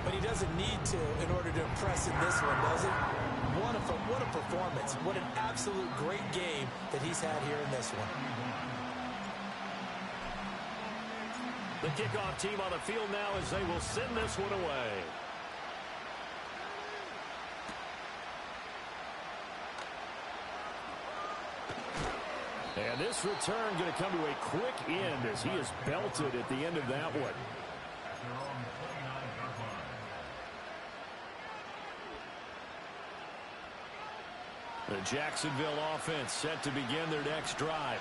but he doesn't need to in order to impress in this one, does he? What a performance. What an absolute great game that he's had here in this one. The kickoff team on the field now as they will send this one away. And this return going to come to a quick end as he is belted at the end of that one. The Jacksonville offense set to begin their next drive.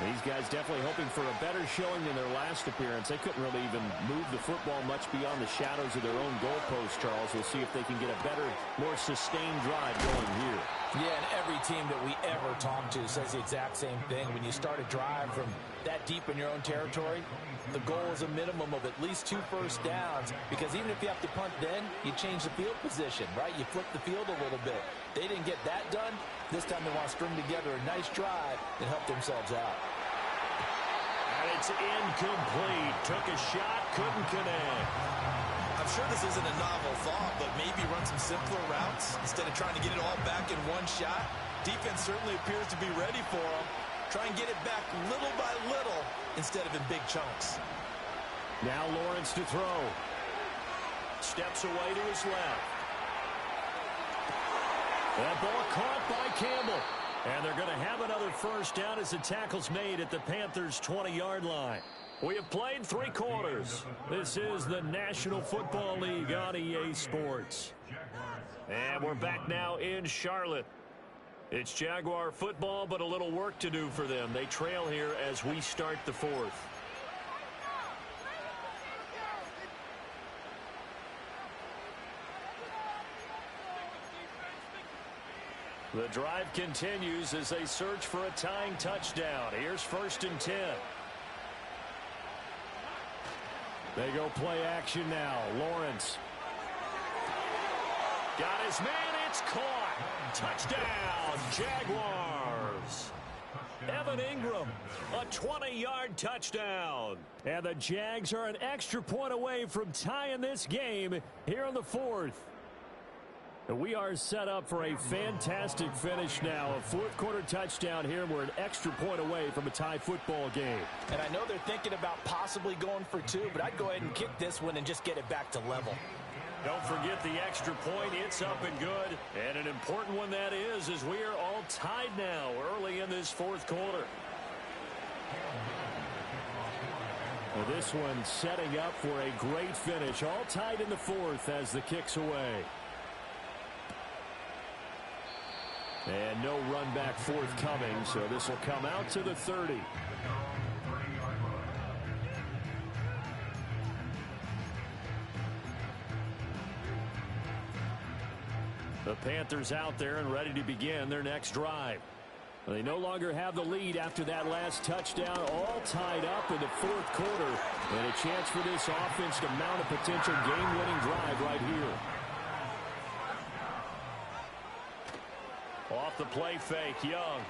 These guys definitely hoping for a better showing than their last appearance. They couldn't really even move the football much beyond the shadows of their own goalpost, Charles. We'll see if they can get a better, more sustained drive going here. Yeah, and every team that we ever talk to says the exact same thing. When you start a drive from that deep in your own territory, the goal is a minimum of at least 2 first downs, because even if you have to punt then, you change the field position, right? You flip the field a little bit. They didn't get that done. This time they want to string together a nice drive and help themselves out. And it's incomplete. Took a shot, couldn't connect. I'm sure this isn't a novel thought, but maybe run some simpler routes instead of trying to get it all back in one shot. Defense certainly appears to be ready for him. Try and get it back little by little instead of in big chunks. Now Lawrence to throw. Steps away to his left. That ball caught by Campbell. And they're going to have another first down as the tackle's made at the Panthers' 20-yard line. We have played 3 quarters. This is the National Football League on EA Sports. And we're back now in Charlotte. It's Jaguar football, but a little work to do for them. They trail here as we start the 4th. The drive continues as they search for a tying touchdown. Here's 1st and 10. They go play action now. Lawrence. Got his man. It's caught. Touchdown, Jaguars. Evan Ingram, a 20-yard touchdown. And the Jags are an extra point away from tying this game here in the 4th. We are set up for a fantastic finish now. A fourth-quarter touchdown here. We're an extra point away from a tie football game. And I know they're thinking about possibly going for two, but I'd go ahead and kick this one and just get it back to level. Don't forget the extra point. It's up and good. And an important one that is, as we are all tied now early in this fourth quarter. Well, this one setting up for a great finish. All tied in the fourth as the kick's away. And no run back forthcoming, so this will come out to the 30. The Panthers out there and ready to begin their next drive. They no longer have the lead after that last touchdown, all tied up in the fourth quarter. And a chance for this offense to mount a potential game-winning drive right here. Off the play fake, Young.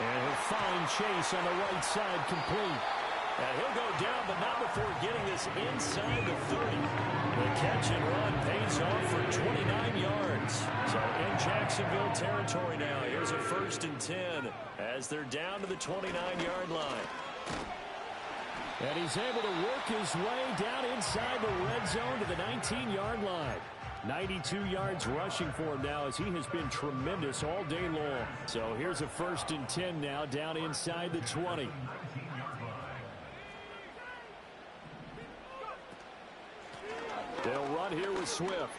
And he'll find Chase on the right side, complete. And he'll go down, but not before getting this inside the 30. The catch and run pays off for 29 yards. So in Jacksonville territory now. Here's a 1st and 10 as they're down to the 29-yard line. And he's able to work his way down inside the red zone to the 19-yard line. 92 yards rushing for him now as he has been tremendous all day long. So here's a 1st and 10 now down inside the 20. They'll run here with Swift.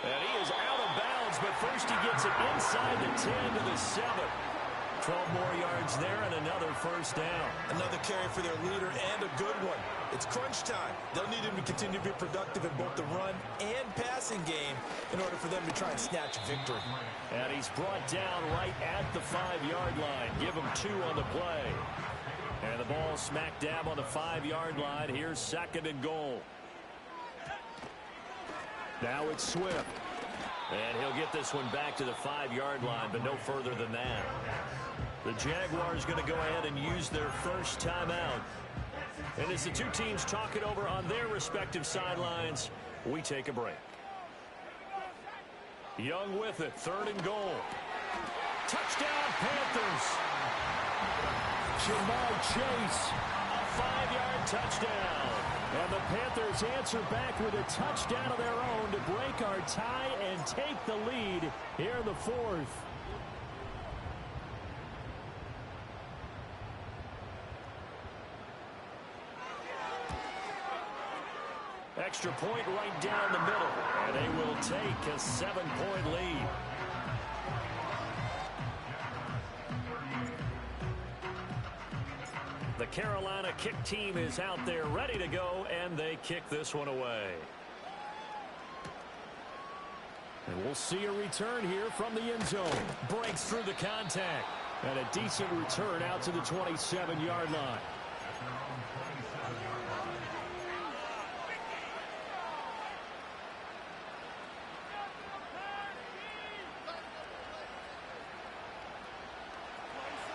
And he is out of bounds, but first he gets it inside the 10 to the 7. 12 more yards there and another 1st down. Another carry for their leader and a good one. It's crunch time. They'll need him to continue to be productive in both the run and passing game in order for them to try and snatch victory. And he's brought down right at the 5-yard line. Give him 2 on the play. And the ball smack dab on the 5-yard line. Here's 2nd and goal. Now it's Swift. And he'll get this one back to the 5-yard line, but no further than that. The Jaguars going to go ahead and use their first timeout. And as the two teams talk it over on their respective sidelines, we take a break. Young with it, 3rd and goal. Touchdown, Panthers. Jamar Chase, a 5-yard touchdown. And the Panthers answer back with a touchdown of their own to break our tie and take the lead here in the 4th. Extra point right down the middle, and they will take a 7-point lead. The Carolina kick team is out there ready to go, and they kick this one away. And we'll see a return here from the end zone. Breaks through the contact. And a decent return out to the 27-yard line.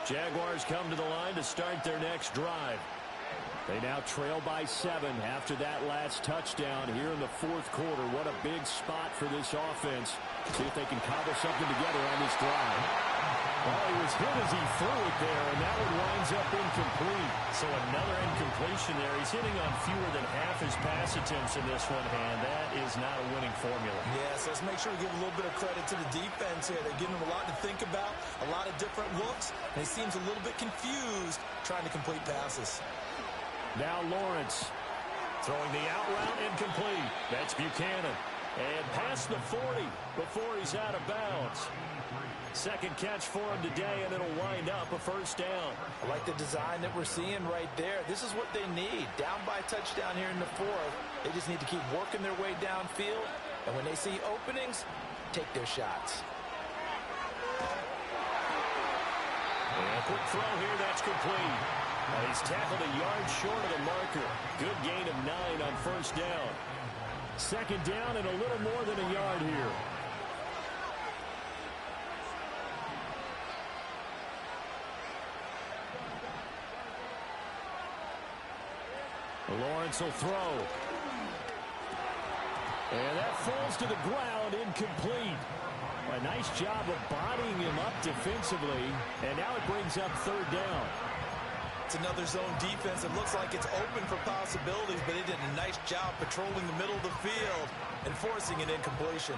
Jaguars come to the line to start their next drive. They now trail by 7 after that last touchdown here in the 4th quarter. What a big spot for this offense. See if they can cobble something together on this drive. Well, he was hit as he threw it there, and that one winds up incomplete. So another incompletion there. He's hitting on fewer than half his pass attempts in this one, and that is not a winning formula. Yes, let's make sure we give a little bit of credit to the defense here. They're giving him a lot to think about, a lot of different looks, and he seems a little bit confused trying to complete passes. Now Lawrence throwing the out route incomplete. That's Buchanan. And past the 40 before he's out of bounds. Second catch for him today, and it'll wind up a 1st down. I like the design that we're seeing right there. This is what they need. Down by a touchdown here in the 4th. They just need to keep working their way downfield. And when they see openings, take their shots. And a quick throw here, that's complete. He's tackled a yard short of the marker. Good gain of 9 on 1st down. 2nd down and a little more than a yard here. Lawrence will throw. And that falls to the ground, incomplete. A nice job of bodying him up defensively, and now it brings up third down. It's another zone defense. It looks like it's open for possibilities, but they did a nice job patrolling the middle of the field and forcing an incompletion.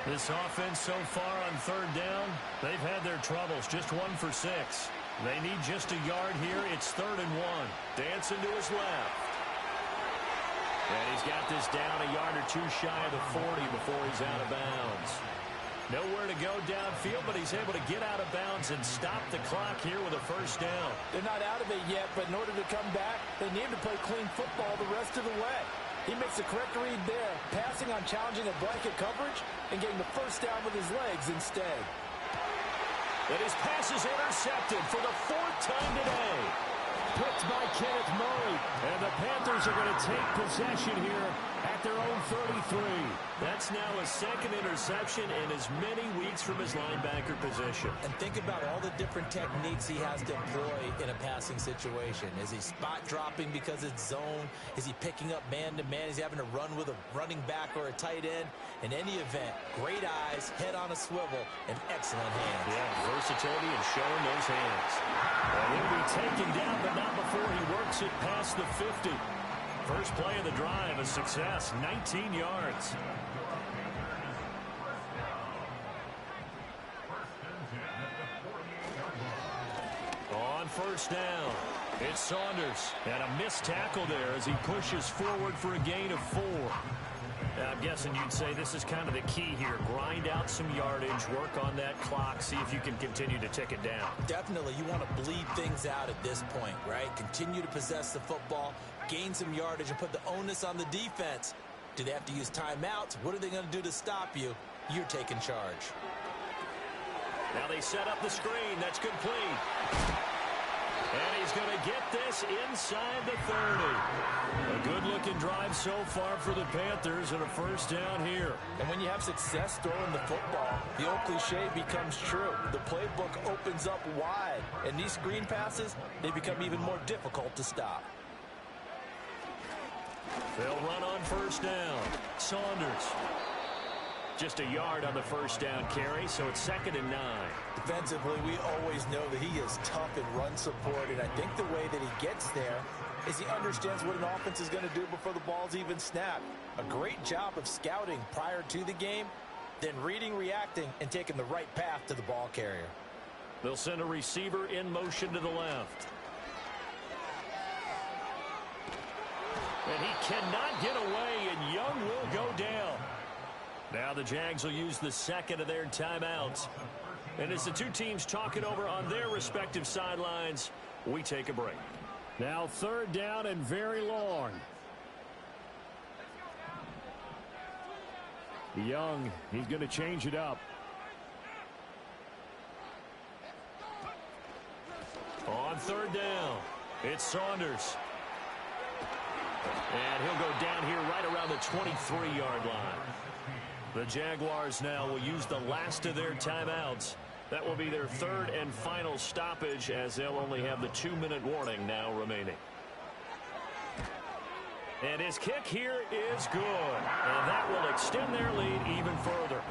This offense so far on third down, they've had their troubles. Just 1 for 6. They need just a yard here. It's 3rd and 1. Dancing to his left. And he's got this down a yard or 2 shy of the 40 before he's out of bounds. Nowhere to go downfield, but he's able to get out of bounds and stop the clock here with a first down. They're not out of it yet, but in order to come back, they need to play clean football the rest of the way. He makes the correct read there, passing on challenging a blanket coverage and getting the first down with his legs instead. And his pass is intercepted for the 4th time today. Picked by Kenneth Murray. And the Panthers are going to take possession here at their own 33. That's now a 2nd interception in as many weeks from his linebacker position. And think about all the different techniques he has to employ in a passing situation. Is he spot dropping because it's zone? Is he picking up man-to-man? Is he having to run with a running back or a tight end? In any event, great eyes, head on a swivel, and excellent hands. Yeah, versatility and showing those hands. And he'll be taken down, but not before he works it past the 50. First play of the drive, a success, 19 yards. On first down, it's Saunders. And a missed tackle there as he pushes forward for a gain of 4. I'm guessing you'd say this is kind of the key here. Grind out some yardage, work on that clock, see if you can continue to tick it down. Definitely, you want to bleed things out at this point, right? Continue to possess the football, gain some yardage, and put the onus on the defense. Do they have to use timeouts? What are they going to do to stop you? You're taking charge. Now they set up the screen. That's complete. And he's going to get this inside the 30. A good-looking drive so far for the Panthers and a first down here. And when you have success throwing the football, the old cliche becomes true. The playbook opens up wide, and these screen passes, they become even more difficult to stop. They'll run on first down. Saunders. Just a yard on the first down carry, so it's 2nd and 9. Defensively, we always know that he is tough in run support, and I think the way that he gets there is he understands what an offense is going to do before the ball's even snapped. A great job of scouting prior to the game, then reading, reacting, and taking the right path to the ball carrier. They'll send a receiver in motion to the left. And he cannot get away, and Young will go down. Now the Jags will use the 2nd of their timeouts. And as the two teams talk it over on their respective sidelines, we take a break. Now 3rd down and very long. Young, he's going to change it up. On 3rd down, it's Saunders. And he'll go down here right around the 23-yard line. The Jaguars now will use the last of their timeouts. That will be their 3rd and final stoppage, as they'll only have the 2-minute warning now remaining. And his kick here is good. And that will extend their lead even further.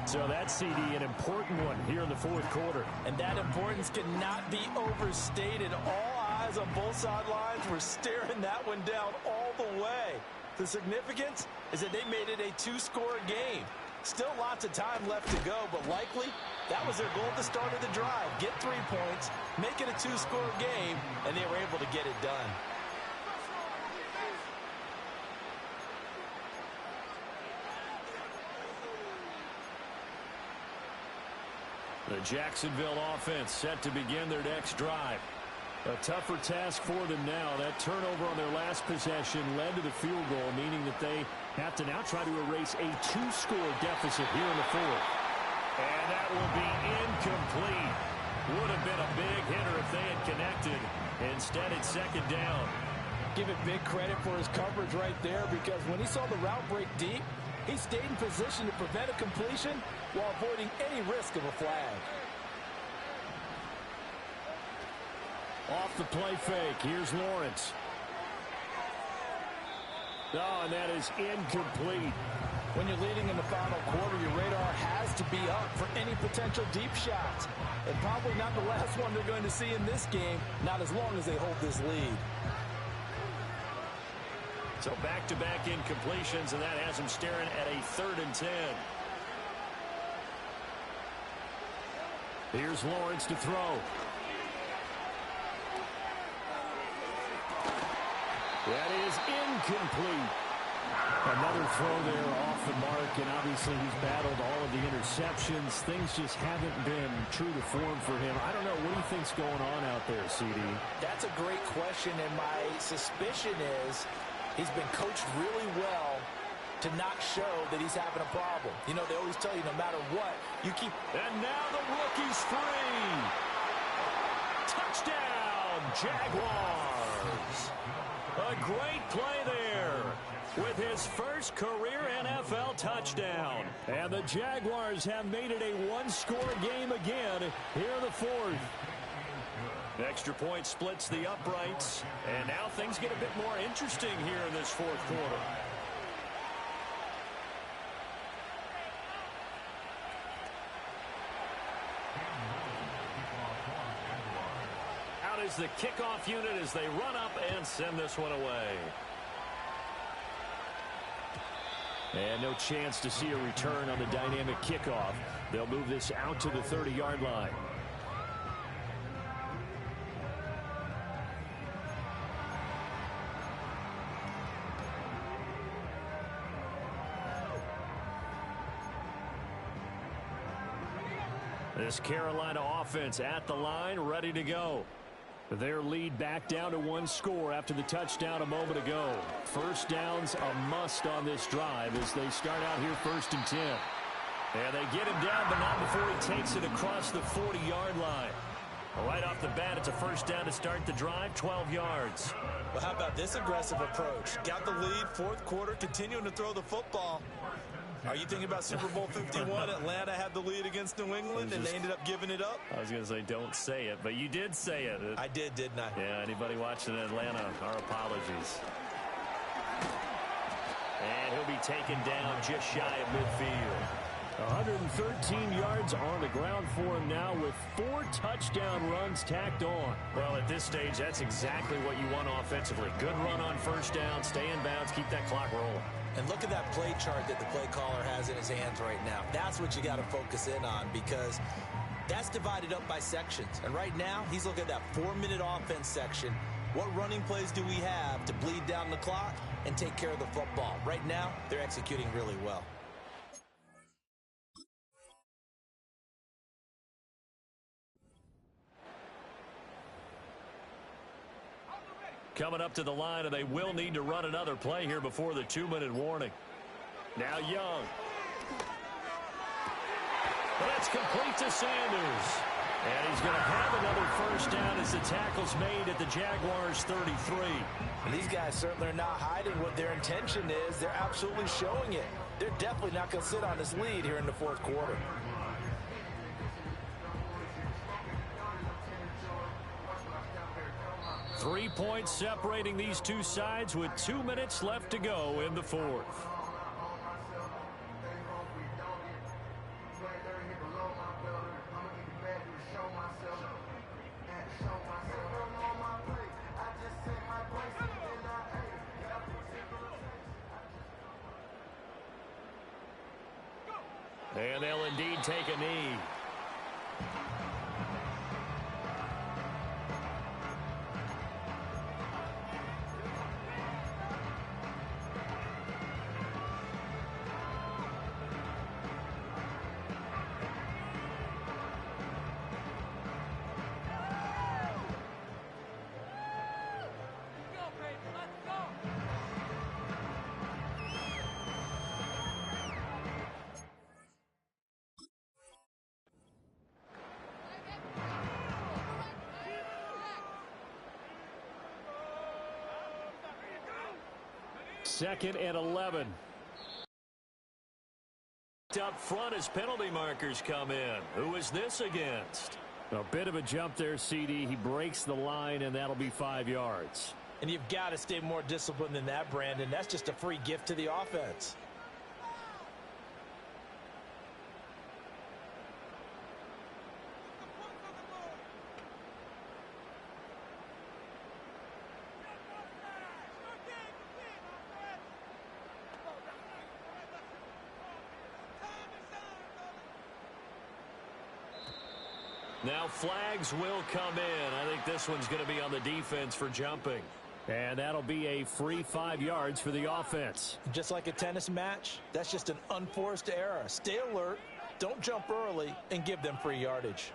So that's, CD, an important one here in the 4th quarter. And that importance cannot be overstated. All eyes on both sidelines were staring that one down all the way. The significance is that they made it a 2-score game. Still lots of time left to go, but likely that was their goal at the start of the drive. Get 3 points, make it a 2-score game, and they were able to get it done. The Jacksonville offense set to begin their next drive. A tougher task for them now. That turnover on their last possession led to the field goal, meaning that they have to now try to erase a 2-score deficit here in the 4th. And that will be incomplete. Would have been a big hitter if they had connected. Instead, it's 2nd down. Give it big credit for his coverage right there, because when he saw the route break deep, he stayed in position to prevent a completion while avoiding any risk of a flag. Off the play fake, here's Lawrence. Oh, and that is incomplete. When you're leading in the final quarter, your radar has to be up for any potential deep shots. And probably not the last one they're going to see in this game, not as long as they hold this lead. So back-to-back incompletions, and that has him staring at a 3rd and 10. Here's Lawrence to throw. That is incomplete. Another throw there off the mark, and obviously he's battled all of the interceptions. Things just haven't been true to form for him. I don't know. What do you think's going on out there, CD? That's a great question, and my suspicion is he's been coached really well to not show that he's having a problem. You know, they always tell you no matter what, you keep... And now the rookie's free. Touchdown, Jaguars. A great play there with his first career NFL touchdown. And the Jaguars have made it a one-score game again here in the 4th. Extra point splits the uprights. And now things get a bit more interesting here in this 4th quarter. Out is the kickoff unit as they run up and send this one away. And no chance to see a return on the dynamic kickoff. They'll move this out to the 30-yard line. This Carolina offense at the line, ready to go. Their lead back down to 1 score after the touchdown a moment ago. First down's a must on this drive as they start out here 1st and 10. And they get him down, but not before he takes it across the 40-yard line. Right off the bat, it's a first down to start the drive, 12 yards. Well, how about this aggressive approach? Got the lead, 4th quarter, continuing to throw the football. Are you thinking about Super Bowl 51? Atlanta had the lead against New England, and they ended up giving it up? I was going to say, don't say it, but you did say it. I did, didn't I? Yeah, anybody watching Atlanta, our apologies. And he'll be taken down just shy of midfield. 113 yards on the ground for him now with 4 touchdown runs tacked on. Well, at this stage, that's exactly what you want offensively. Good run on first down, stay in bounds, keep that clock rolling. And look at that play chart that the play caller has in his hands right now. That's what you got to focus in on because that's divided up by sections. And right now, he's looking at that 4-minute offense section. What running plays do we have to bleed down the clock and take care of the football? Right now, they're executing really well. Coming up to the line, and they will need to run another play here before the 2-minute warning. Now Young. That's complete to Sanders. And he's going to have another first down as the tackle's made at the Jaguars' 33. And these guys certainly are not hiding what their intention is. They're absolutely showing it. They're definitely not going to sit on this lead here in the 4th quarter. 3 points separating these two sides with 2 minutes left to go in the 4th. And they'll indeed take a knee. Second and 11. Up front as penalty markers come in. Who is this against? A bit of a jump there, CD. He breaks the line, and that'll be 5 yards. And you've got to stay more disciplined than that, Brandon. That's just a free gift to the offense. Now flags will come in. I think this one's going to be on the defense for jumping. And that'll be a free 5 yards for the offense. Just like a tennis match, that's just an unforced error. Stay alert, don't jump early, and give them free yardage.